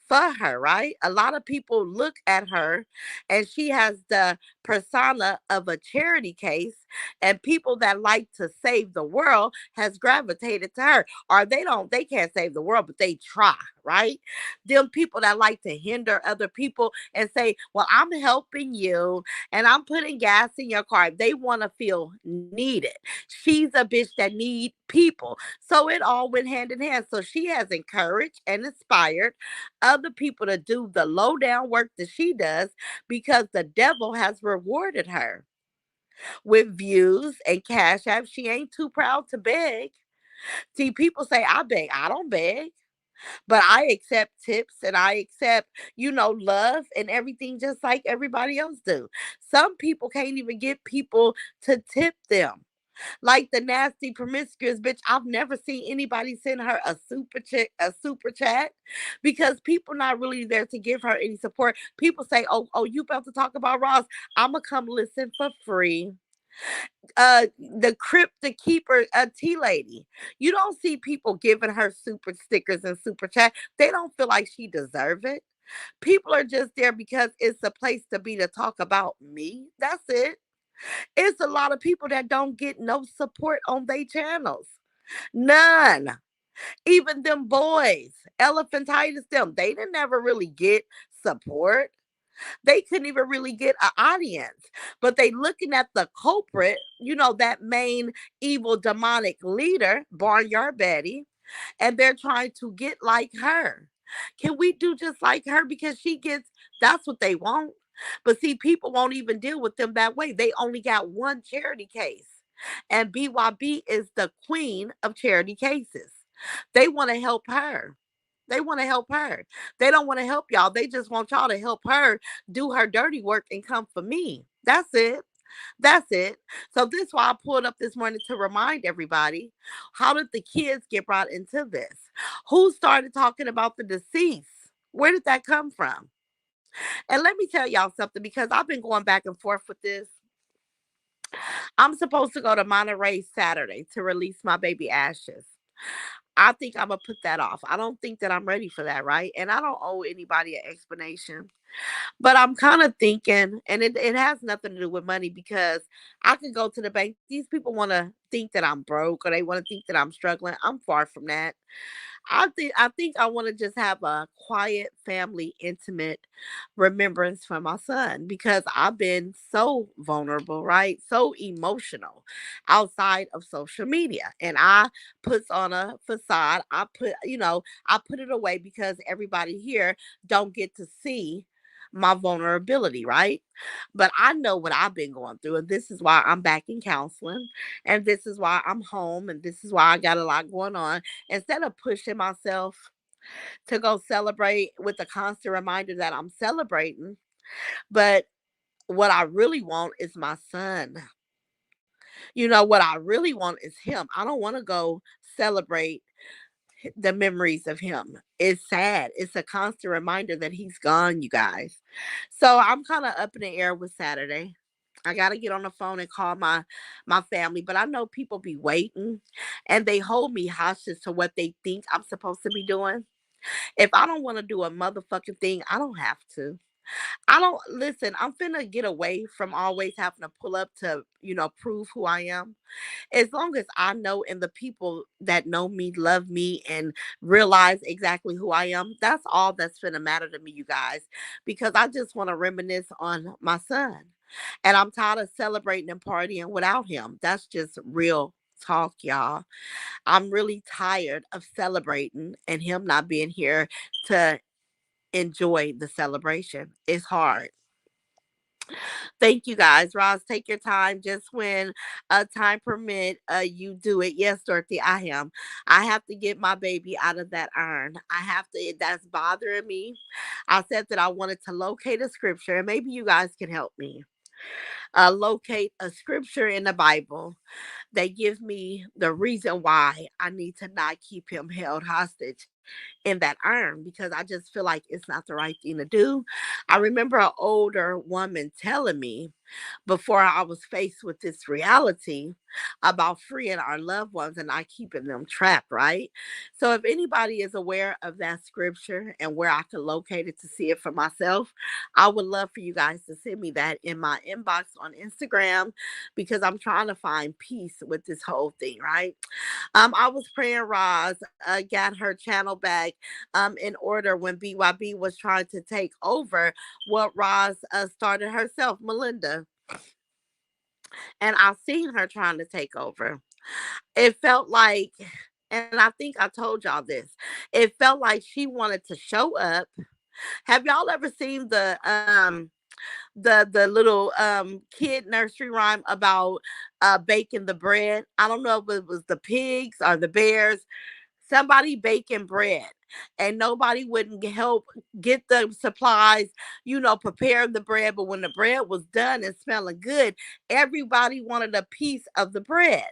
for her, right? A lot of people look at her and she has the persona of a charity case, and people that like to save the world has gravitated to her. Or they can't save the world, but they try, right? Them people that like to hinder other people and say, well, I'm helping you and I'm putting gas in your car. They want to feel needed. She's a bitch that need people. So it all went hand in hand. So she has encouraged and inspired other people to do the low down work that she does because the devil has rewarded her with views and cash app. She ain't too proud to beg. See, people say, I beg. I don't beg, but I accept tips and I accept, love and everything just like everybody else do. Some people can't even get people to tip them. Like the nasty promiscuous bitch, I've never seen anybody send her a super chat because people not really there to give her any support. People say, "Oh, you about to talk about Ross? I'ma come listen for free." The crypt the keeper, tea lady. You don't see people giving her super stickers and super chat. They don't feel like she deserve it. People are just there because it's a place to be to talk about me. That's it. It's a lot of people that don't get no support on their channels. None. Even them boys, elephantitis, them, they didn't never really get support. They couldn't even really get an audience. But they looking at the culprit, that main evil demonic leader, Barnyard Betty, and they're trying to get like her. Can we do just like her? Because that's what they want. But see, people won't even deal with them that way. They only got one charity case. And BYB is the queen of charity cases. They want to help her. They want to help her. They don't want to help y'all. They just want y'all to help her do her dirty work and come for me. That's it. That's it. So this is why I pulled up this morning to remind everybody, how did the kids get brought into this? Who started talking about the deceased? Where did that come from? And let me tell y'all something, because I've been going back and forth with this. I'm supposed to go to Monterey Saturday to release my baby ashes. I think I'm gonna put that off. I don't think that I'm ready for that, right? And I don't owe anybody an explanation. But I'm kind of thinking, and it has nothing to do with money, because I can go to the bank. These people want to think that I'm broke, or they want to think that I'm struggling. I'm far from that. I think I want to just have a quiet family intimate remembrance for my son, because I've been so vulnerable, right? So emotional outside of social media. And I puts on a facade. I put it away because everybody here don't get to see my vulnerability, right? But I know what I've been going through, and this is why I'm back in counseling, and this is why I'm home, and this is why I got a lot going on. Instead of pushing myself to go celebrate with a constant reminder that I'm celebrating, but what I really want is my son. What I really want is him. I don't want to go celebrate the memories of him. It's sad. It's a constant reminder that he's gone, you guys. So I'm kind of up in the air with Saturday. I got to get on the phone and call my family, but I know people be waiting, and they hold me hostage to what they think I'm supposed to be doing. If I don't want to do a motherfucking thing, I don't have to. I don't listen. I'm finna get away from always having to pull up to, prove who I am. As long as I know, and the people that know me love me and realize exactly who I am, that's all that's gonna matter to me, you guys, because I just want to reminisce on my son. And I'm tired of celebrating and partying without him. That's just real talk, y'all. I'm really tired of celebrating and him not being here to enjoy the celebration. It's hard. Thank you, guys. Roz, take your time. Just when time permit, you do it. Yes, Dorothy, I am. I have to get my baby out of that iron. I have to. That's bothering me. I said that I wanted to locate a scripture, and maybe you guys can help me. Locate a scripture in the Bible that gives me the reason why I need to not keep him held hostage in that iron, because I just feel like it's not the right thing to do. I remember an older woman telling me, before I was faced with this reality, about freeing our loved ones and not keeping them trapped, right? So if anybody is aware of that scripture and where I can locate it to see it for myself, I would love for you guys to send me that in my inbox on Instagram, because I'm trying to find peace with this whole thing, right? I was praying Roz got her channel back in order when BYB was trying to take over what Roz started herself, Melinda. And I seen her trying to take over. It felt like, and I think I told y'all this, it felt like she wanted to show up. Have y'all ever seen the little kid nursery rhyme about baking the bread? I don't know if it was the pigs or the bears, somebody baking bread, and nobody wouldn't help get the supplies, prepare the bread. But when the bread was done and smelling good, everybody wanted a piece of the bread,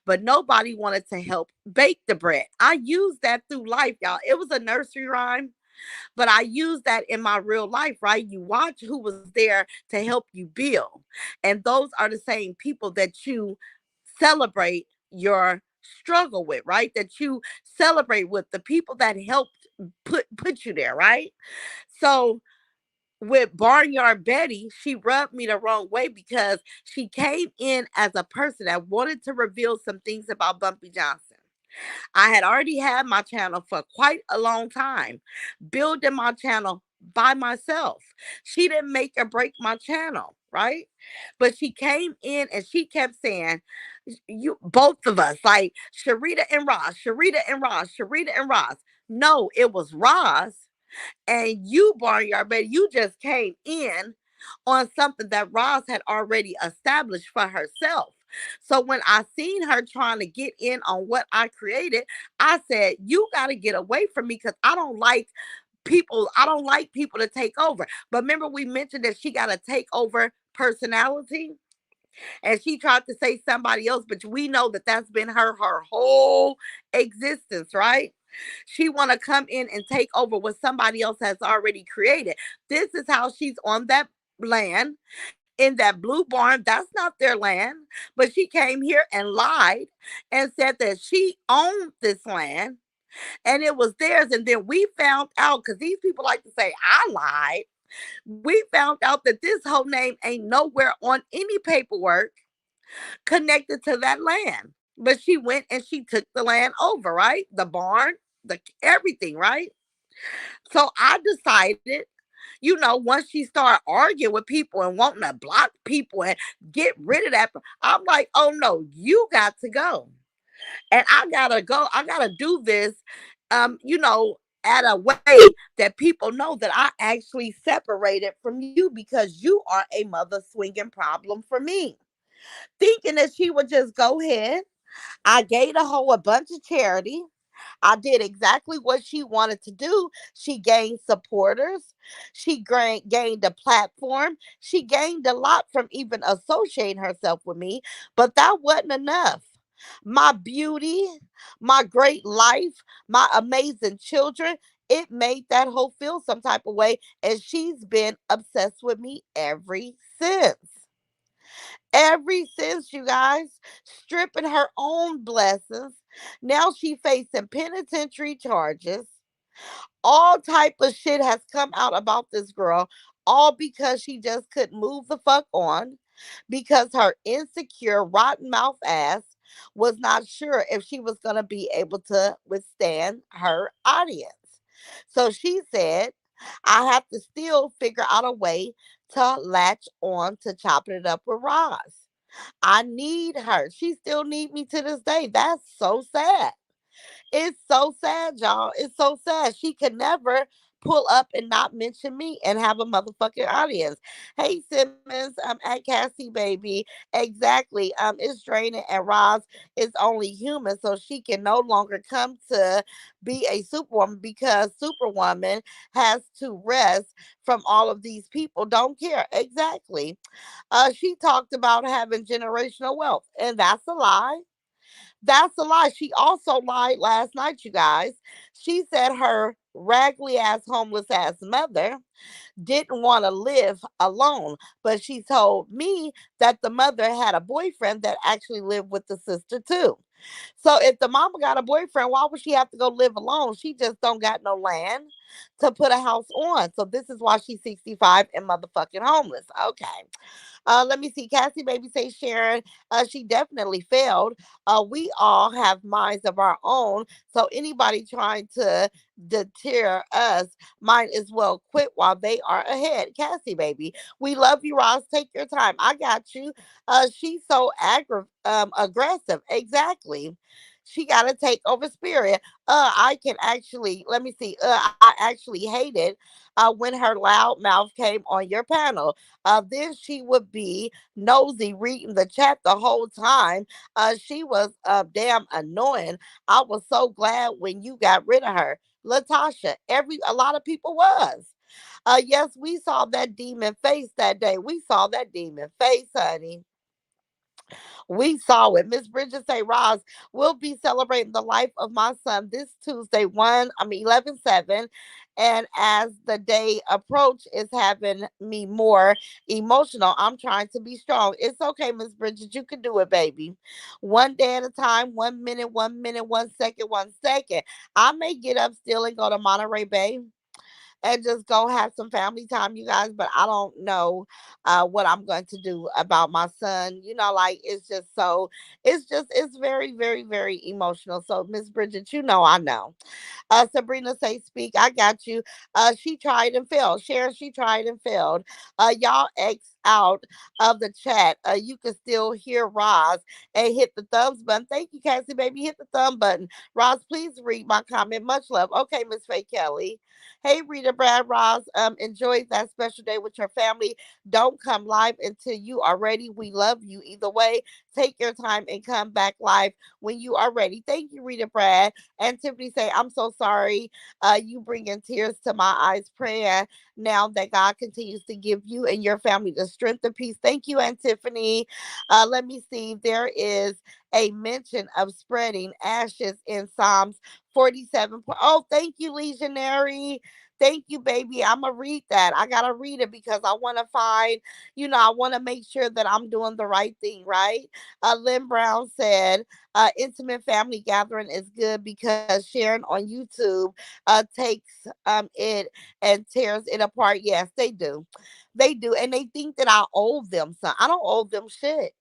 but nobody wanted to help bake the bread. I used that through life, y'all. It was a nursery rhyme, but I use that in my real life, right? You watch who was there to help you build. And those are the same people that you celebrate your struggle with, right? That you celebrate with, the people that helped put you there, right? So with Barnyard Betty, she rubbed me the wrong way because she came in as a person that wanted to reveal some things about Bumpy Johnson. I had already had my channel for quite a long time, building my channel by myself. She didn't make or break my channel, right? But she came in and she kept saying, you both of us, like Sharita and Roz, Sharita and Roz, Sharita and Roz. No, it was Roz, and you, Barnyard Betty, you just came in on something that Roz had already established for herself. So when I seen her trying to get in on what I created, I said, "You got to get away from me because I don't like people to take over." But remember we mentioned that she got a takeover personality, and she tried to say somebody else, but we know that that's been her whole existence, right? She want to come in and take over what somebody else has already created. This is how she's on that land in that blue barn. That's not their land, but she came here and lied and said that she owned this land and it was theirs. And then we found out, because these people like to say I lied, we found out that this whole name ain't nowhere on any paperwork connected to that land. But she went and she took the land over, right? The barn, the everything, right? So I decided, once she started arguing with people and wanting to block people and get rid of that, I'm like, oh no, you got to go. And I gotta go. I gotta do this, at a way that people know that I actually separated from you because you are a mother swinging problem for me. Thinking that she would just go ahead. I gave the hoe a bunch of charity. I did exactly what she wanted to do. She gained supporters. She gained a platform. She gained a lot from even associating herself with me, but that wasn't enough. My beauty, my great life, my amazing children, it made that hoe feel some type of way. And she's been obsessed with me ever since. Ever since, you guys, stripping her own blessings. Now she facing penitentiary charges. All type of shit has come out about this girl, all because she just couldn't move the fuck on, because her insecure rotten mouth ass was not sure if she was going to be able to withstand her audience. So she said, I have to still figure out a way to latch on to chopping it up with Roz. I need her. She still need me to this day. That's so sad. It's so sad, y'all. It's so sad. She could never pull up and not mention me and have a motherfucking audience. Hey Simmons, at Cassie baby. Exactly. It's draining and Roz is only human, so she can no longer come to be a superwoman because Superwoman has to rest from all of these people. Don't care. Exactly. She talked about having generational wealth, and that's a lie. That's a lie. She also lied last night, you guys. She said her raggedy ass, homeless ass mother didn't want to live alone, but she told me that the mother had a boyfriend that actually lived with the sister too. So if the mama got a boyfriend, why would she have to go live alone? She just don't got no land to put a house on. So this is why she's 65 and motherfucking homeless. Okay. Let me see. Cassie Baby say Sharon, she definitely failed. We all have minds of our own. So anybody trying to deter us might as well quit while they are ahead. Cassie Baby, we love you, Ross. Take your time. I got you. She's so aggressive. Exactly. She got to take over spirit. I can actually, let me see. I actually hated when her loud mouth came on your panel. Then she would be nosy reading the chat the whole time. She was damn annoying. I was so glad when you got rid of her. Latasha, a lot of people was. Yes, we saw that demon face that day. We saw that demon face, honey. We saw it. Miss Bridget say, Roz, we'll be celebrating the life of my son this Tuesday, 11/7. And as the day approach is having me more emotional, I'm trying to be strong. It's okay, Miss Bridget. You can do it, baby. One day at a time, 1 minute, 1 minute, 1 second, 1 second. I may get up still and go to Monterey Bay and just go have some family time, you guys. But I don't know what I'm going to do about my son. Like it's very, very, very emotional. So, Miss Bridget, I know. Sabrina say, speak. I got you. She tried and failed. Sharon, she tried and failed. Y'all ex out of the chat, you can still hear Roz and hit the thumbs button. Thank you, Cassie, baby. Hit the thumb button. Roz, please read my comment. Much love. Okay, Miss Faye Kelly. Hey, Rita Brad Roz. Enjoy that special day with your family. Don't come live until you are ready. We love you either way. Take your time and come back live when you are ready. Thank you, Rita Brad. And Tiffany say, I'm so sorry. You bringing tears to my eyes. Praying now that God continues to give you and your family the strength and peace. Thank you, Aunt Tiffany. Let me see. There is a mention of spreading ashes in Psalms 47. Oh, thank you, Legionary. Thank you, baby. I'm going to read that. I got to read it because I want to find, I want to make sure that I'm doing the right thing, right? Lynn Brown said, intimate family gathering is good because sharing on YouTube takes it and tears it apart. Yes, they do. They do. And they think that I owe them some. I don't owe them shit.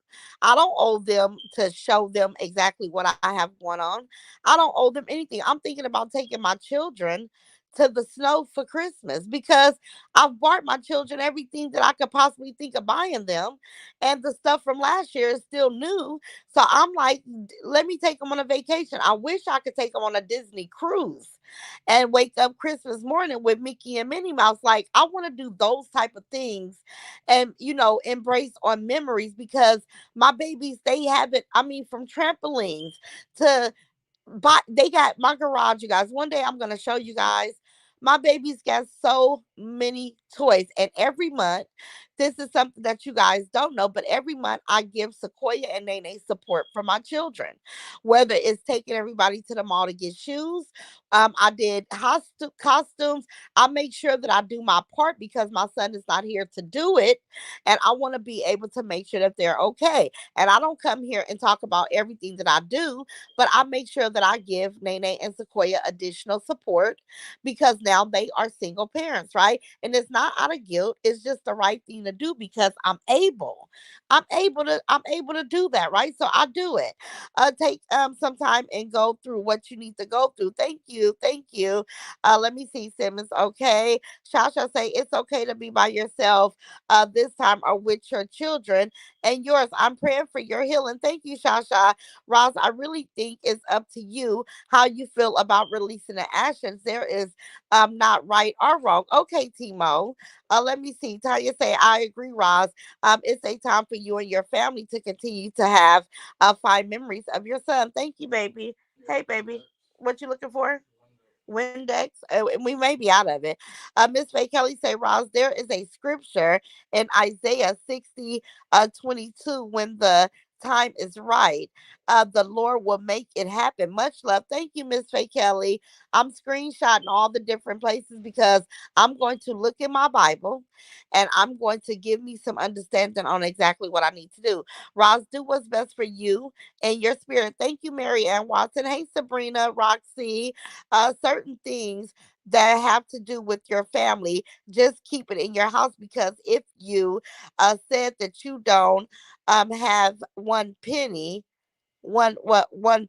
I don't owe them to show them exactly what I have going on. I don't owe them anything. I'm thinking about taking my children to the snow for Christmas because I've bought my children everything that I could possibly think of buying them. And the stuff from last year is still new. So I'm like, let me take them on a vacation. I wish I could take them on a Disney cruise and wake up Christmas morning with Mickey and Minnie Mouse. Like, I want to do those type of things and, embrace on memories because my babies, they have it. I mean, from trampolines to but they got my garage, you guys. One day I'm gonna show you guys. My baby's got so many toys, and every month, this is something that you guys don't know, but every month I give Sequoia and Nene support for my children, whether it's taking everybody to the mall to get shoes. I did costumes. I make sure that I do my part because my son is not here to do it, and I want to be able to make sure that they're okay. And I don't come here and talk about everything that I do, but I make sure that I give Nene and Sequoia additional support because now they are single parents, right? And it's not out of guilt, it's just the right thing to do because I'm able. I'm able to do that, right? So I do it. Take some time and go through what you need to go through. Thank you. Thank you. Let me see, Simmons. Okay. Shasha say it's okay to be by yourself this time or with your children and yours. I'm praying for your healing. Thank you, Shasha. Roz, I really think it's up to you how you feel about releasing the actions. There is not right or wrong. Okay, Timo. Let me see. Tanya say, I agree, Roz. It's a time for you and your family to continue to have fine memories of your son. Thank you, baby. Hey, baby. What you looking for? Windex. And we may be out of it. Miss Faye Kelly say, Roz, there is a scripture in Isaiah 60, 22, when the time is right, the Lord will make it happen. Much love. Thank you, Miss Faye Kelly. I'm screenshotting all the different places because I'm going to look in my Bible and I'm going to give me some understanding on exactly what I need to do. Roz, do what's best for you and your spirit. Thank you, Mary Ann Watson. Hey, Sabrina, Roxy. Certain things that have to do with your family, just keep it in your house because if you said that you don't have one penny, one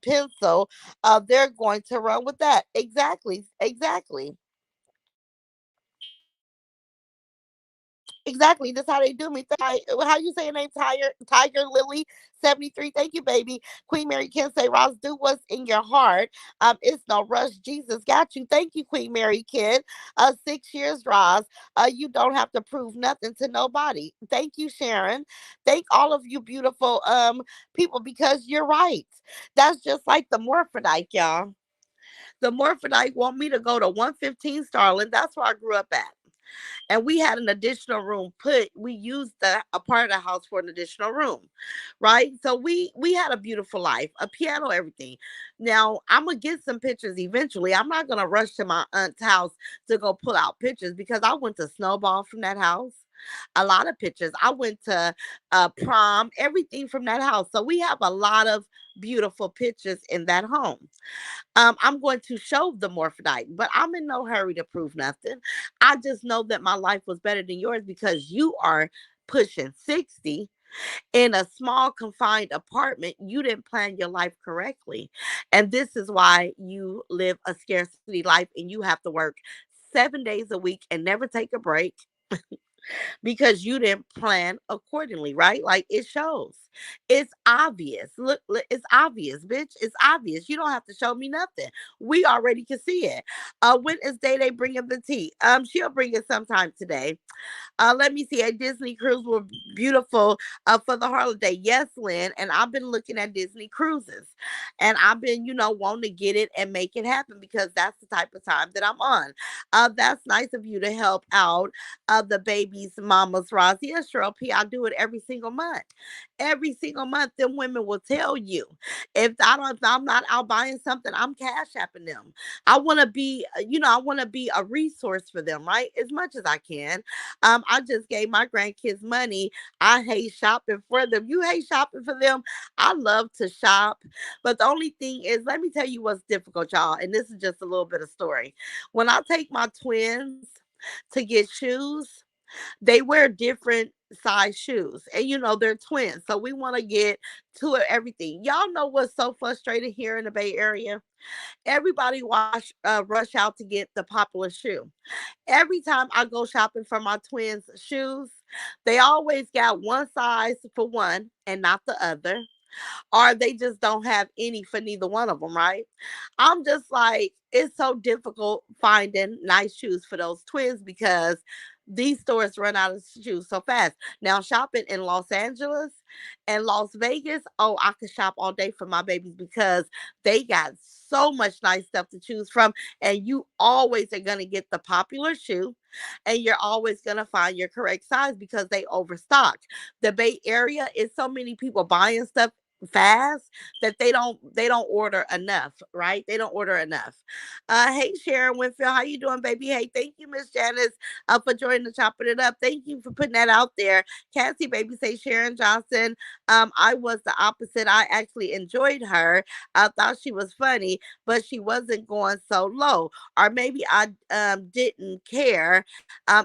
pencil, they're going to run with that. Exactly, exactly. Exactly. That's how they do me. How you say your name? Tiger Lily 73. Thank you, baby. Queen Mary can say, Ross, do what's in your heart. It's no rush. Jesus got you. Thank you, Queen Mary Ken. 6 years, Ross. You don't have to prove nothing to nobody. Thank you, Sharon. Thank all of you beautiful people because you're right. That's just like the morphodite, y'all. The morphodite want me to go to 115 Starling. That's where I grew up at, and we had an additional room put. We used a part of the house for an additional room, right? So we had a beautiful life, a piano, everything. Now I'm gonna get some pictures eventually. I'm not gonna rush to my aunt's house to go pull out pictures because I went to snowball from that house, a lot of pictures. I went to prom, everything from that house. So we have a lot of beautiful pictures in that home. I'm going to show the morphodite, but I'm in no hurry to prove nothing. I just know that my life was better than yours because you are pushing 60 in a small confined apartment. You didn't plan your life correctly. And this is why you live a scarcity life and you have to work 7 days a week and never take a break. because you didn't plan accordingly, right? Like it shows. It's obvious. Look, it's obvious, bitch. It's obvious. You don't have to show me nothing. We already can see it. When is Day Day bringing the tea? She'll bring it sometime today. Let me see. A Disney cruise will be beautiful for the holiday. Yes, Lynn. And I've been looking at Disney cruises, and I've been, wanting to get it and make it happen because that's the type of time that I'm on. That's nice of you to help out the baby's mamas, Roz. Yes, Cheryl P. I do it every single month. Every single month, them women will tell you if I'm not out buying something, I'm cash apping them. I want to be, I want to be a resource for them, right? As much as I can. I just gave my grandkids money. I hate shopping for them. You hate shopping for them. I love to shop. But the only thing is, let me tell you what's difficult, y'all. And this is just a little bit of story. When I take my twins to get shoes, they wear different size shoes. And they're twins. So we want to get to everything. Y'all know what's so frustrating here in the Bay Area? Everybody rush out to get the popular shoe. Every time I go shopping for my twins' shoes, they always got one size for one and not the other, or they just don't have any for neither one of them, right? I'm just like, it's so difficult finding nice shoes for those twins because these stores run out of shoes so fast. Now, shopping in Los Angeles and Las Vegas, oh, I could shop all day for my babies because they got so much nice stuff to choose from. And you always are going to get the popular shoe and you're always going to find your correct size because they overstock. The Bay Area is so many people buying stuff fast that they don't order enough, right? They don't order enough. Hey Sharon Winfield, how you doing, baby? Hey, thank you, Miss Janice, for joining the chopping it up. Thank you for putting that out there. Cassie baby say Sharon Johnson. I was the opposite. I actually enjoyed her. I thought she was funny, but she wasn't going so low. Or maybe I didn't care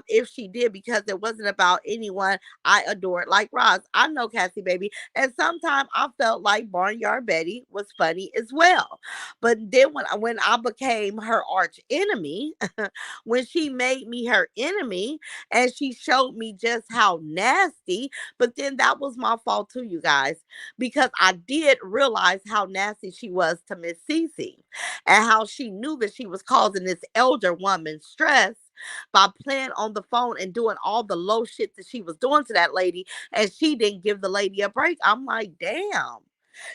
if she did because it wasn't about anyone I adored like Roz. I know Cassie baby. And sometimes I felt like Barnyard Betty was funny as well. But then when I became her arch enemy, when she made me her enemy and she showed me just how nasty, but then that was my fault too, you guys, because I did realize how nasty she was to Miss Cece and how she knew that she was causing this elder woman stress by playing on the phone and doing all the low shit that she was doing to that lady, and she didn't give the lady a break. I'm like, damn.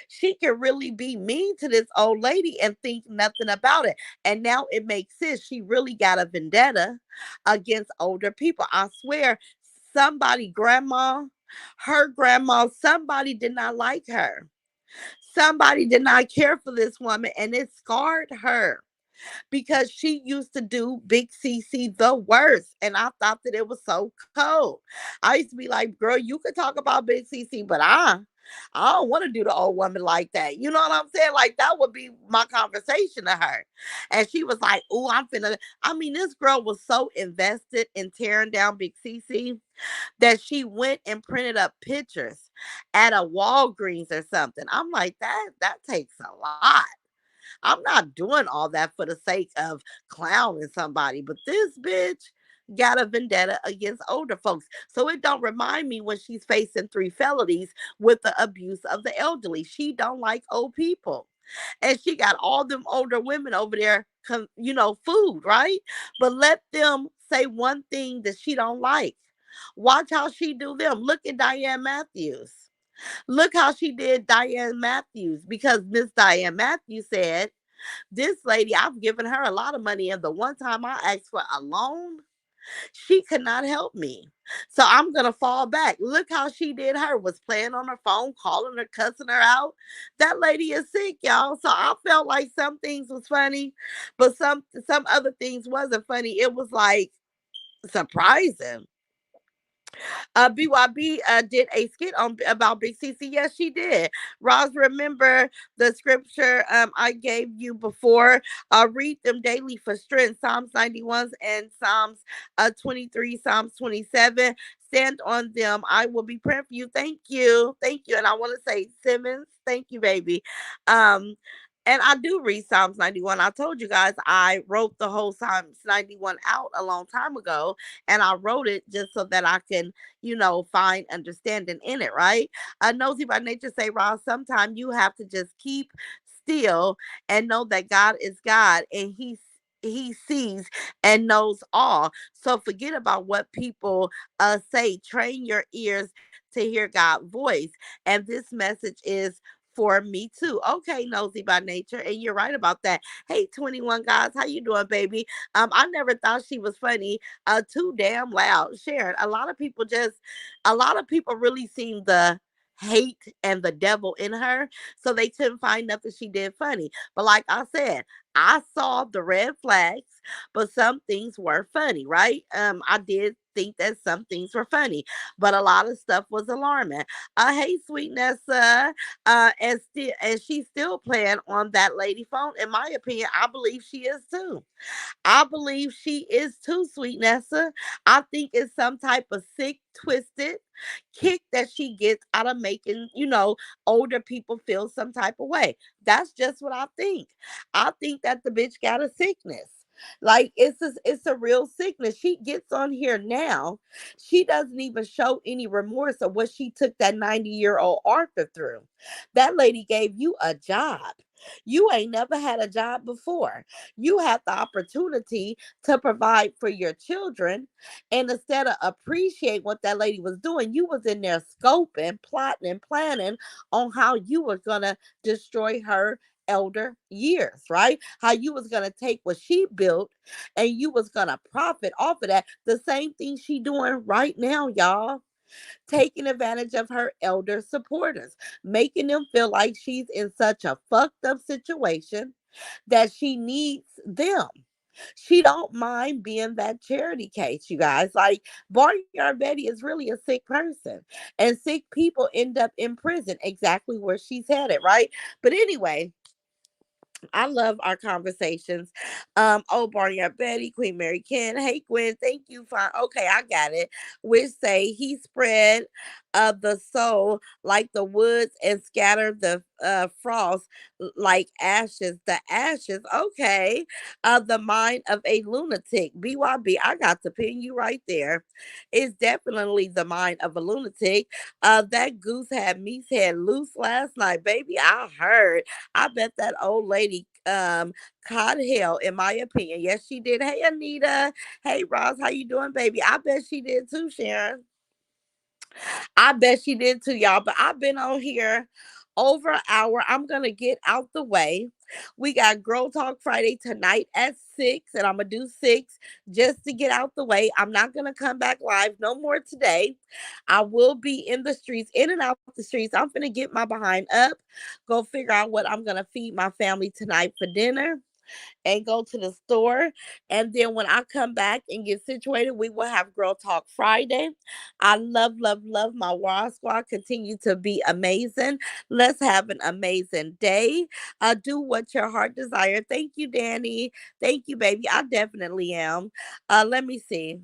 She can really be mean to this old lady and think nothing about it. And now it makes sense. She really got a vendetta against older people. I swear, somebody, her grandma, somebody did not like her. Somebody did not care for this woman, and it scarred her because she used to do Big CC the worst. And I thought that it was so cold. I used to be like, girl, you could talk about Big CC, but I don't want to do the old woman like that. You know what I'm saying? Like that would be my conversation to her. And she was like, oh, I'm finna. I mean, this girl was so invested in tearing down Big CC that she went and printed up pictures at a Walgreens or something. I'm like, that takes a lot. I'm not doing all that for the sake of clowning somebody, but this bitch got a vendetta against older folks. So it don't remind me when she's facing 3 felonies with the abuse of the elderly. She don't like old people. And she got all them older women over there, food, right? But let them say one thing that she don't like. Watch how she do them. Look at Diane Matthews. Look how she did Diane Matthews because Miss Diane Matthews said, this lady, I've given her a lot of money, and the one time I asked for a loan, she could not help me. So I'm gonna fall back. Look how she did her, was playing on her phone, calling her, cussing her out. That lady is sick, y'all. So I felt like some things was funny, but some other things wasn't funny. It was like surprising. BYB did a skit on about Big CC. Yes, she did. Roz, remember the scripture I gave you before? Read them daily for strength. Psalms 91 and Psalms 23, Psalms 27. Stand on them. I will be praying for you. Thank you. Thank you. And I want to say, Simmons, thank you, baby. Um, And I do read Psalms 91. I told you guys I wrote the whole Psalms 91 out a long time ago. And I wrote it just so that I can, find understanding in it, right? Nosy by nature say, Ross, sometimes you have to just keep still and know that God is God and he sees and knows all. So forget about what people say. Train your ears to hear God's voice. And this message is for me too. Okay, nosy by nature, and you're right about that. Hey, 21 guys, how you doing, baby? I never thought she was funny. Too damn loud. Sharon, a lot of people really seem the hate and the devil in her, so they couldn't find nothing she did funny. But like I said, I saw the red flags, but some things were funny, right? I did think that some things were funny, but a lot of stuff was alarming. Hey, sweetness, and she's still playing on that lady phone. In my opinion, I believe she is too. I believe she is too, sweet Nessa. I think it's some type of sick, twisted kick that she gets out of making, older people feel some type of way. That's just what I think. I think that the bitch got a sickness. Like it's a real sickness. She gets on here now. She doesn't even show any remorse of what she took that 90-year-old Arthur through. That lady gave you a job. You ain't never had a job before. You had the opportunity to provide for your children. And instead of appreciate what that lady was doing, you was in there scoping, plotting, and planning on how you were gonna destroy her elder years, right? How you was gonna take what she built and you was gonna profit off of that. The same thing she doing right now, y'all, taking advantage of her elder supporters, making them feel like she's in such a fucked up situation that she needs them. She don't mind being that charity case, you guys. Like Barnyard Betty is really a sick person, and sick people end up in prison, exactly where she's headed, right? But anyway, I love our conversations. Oh, Barnyard Betty, Queen Mary Ken. Hey, Gwen, thank you. Fine. Okay, I got it. We say he spread the soul like the woods and scattered the frost like ashes. The ashes. Okay. The mind of a lunatic. BYB, I got to pin you right there. It's definitely the mind of a lunatic. That goose had Me's head loose last night, baby. I heard. I bet that old lady caught hell, in my opinion. Yes, she did. Hey, Anita. Hey, Ross. How you doing, baby? I bet she did too, Sharon. I bet she did too, y'all. But I've been on here over an hour. I'm gonna get out the way. We got Girl Talk Friday tonight at 6, and I'm gonna do 6 just to get out the way. I'm not gonna come back live no more today. I will be in the streets, in and out the streets. I'm gonna get my behind up, go figure out what I'm gonna feed my family tonight for dinner and go to the store. And then when I come back and get situated, we will have Girl Talk Friday. I love, love, love my Raw Squad. Continue to be amazing. Let's have an amazing day. Do what your heart desire. Thank you, Danny. Thank you, baby. I definitely am. Let me see.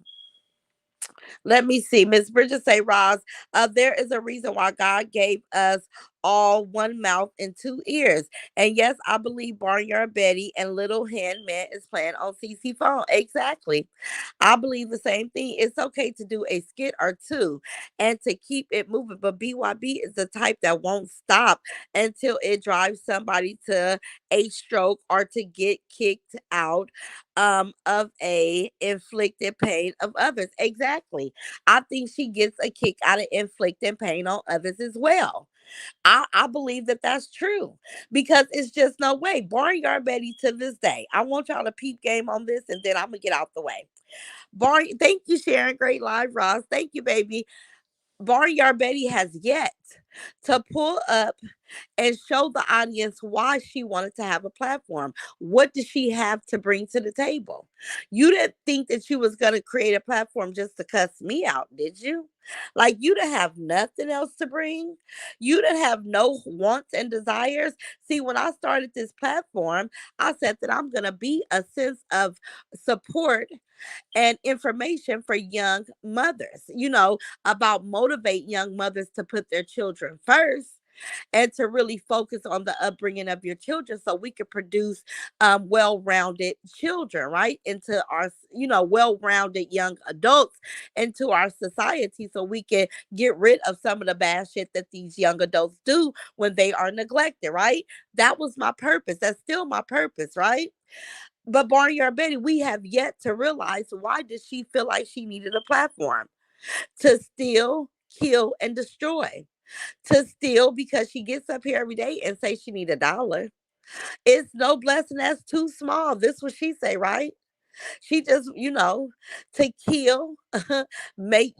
Let me see. Miss Bridget say, Roz, there is a reason why God gave us all one mouth and two ears. And yes, I believe Barnyard Betty and Little Hen Man is playing on CC phone. Exactly. I believe the same thing. It's okay to do a skit or two and to keep it moving. But BYB is the type that won't stop until it drives somebody to a stroke or to get kicked out of a inflicted pain of others. Exactly. I think she gets a kick out of inflicting pain on others as well. I believe that that's true because it's just no way. Barnyard Betty to this day. I want y'all to peep game on this and then I'm gonna get out the way. Thank you, Sharon. Great live, Ross. Thank you, baby. Barnyard Betty has yet to pull up and show the audience why she wanted to have a platform. What did she have to bring to the table? You didn't think that you was going to create a platform just to cuss me out, did you? Like you didn't have nothing else to bring. You didn't have no wants and desires. See, when I started this platform, I said that I'm going to be a sense of support and information for young mothers, about motivate young mothers to put their children first. and to really focus on the upbringing of your children so we can produce well-rounded children, right? Into our, well-rounded young adults into our society so we can get rid of some of the bad shit that these young adults do when they are neglected, right? That was my purpose. That's still my purpose, right? But Barnyard Betty, we have yet to realize, why did she feel like she needed a platform? To steal, kill, and destroy. To steal because she gets up here every day and say she need $1. It's no blessing that's too small. This what she say, right? She just, to kill, make,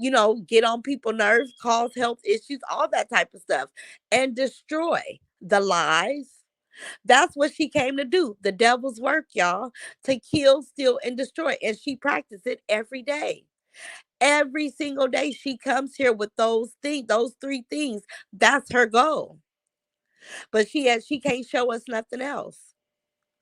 get on people's nerves, cause health issues, all that type of stuff, and destroy the lies. That's what she came to do. The devil's work, y'all, to kill, steal, and destroy. And she practices it every day. Every single day she comes here with those things, those three things. That's her goal. But she can't show us nothing else.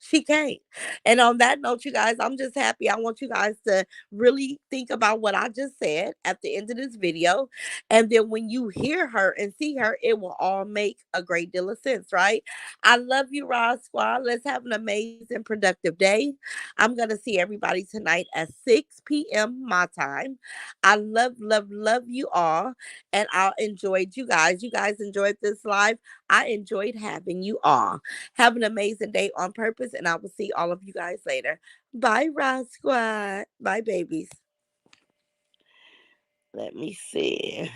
She can't. And on that note, you guys, I'm just happy. I want you guys to really think about what I just said at the end of this video. And then when you hear her and see her, it will all make a great deal of sense, right? I love you, Rod Squad. Let's have an amazing, productive day. I'm going to see everybody tonight at 6 p.m. my time. I love, love, love you all. And I enjoyed you guys. You guys enjoyed this live. I enjoyed having you all. Have an amazing day on purpose, and I will see all of you guys later. Bye, Rod Squad. Bye, babies. Let me see.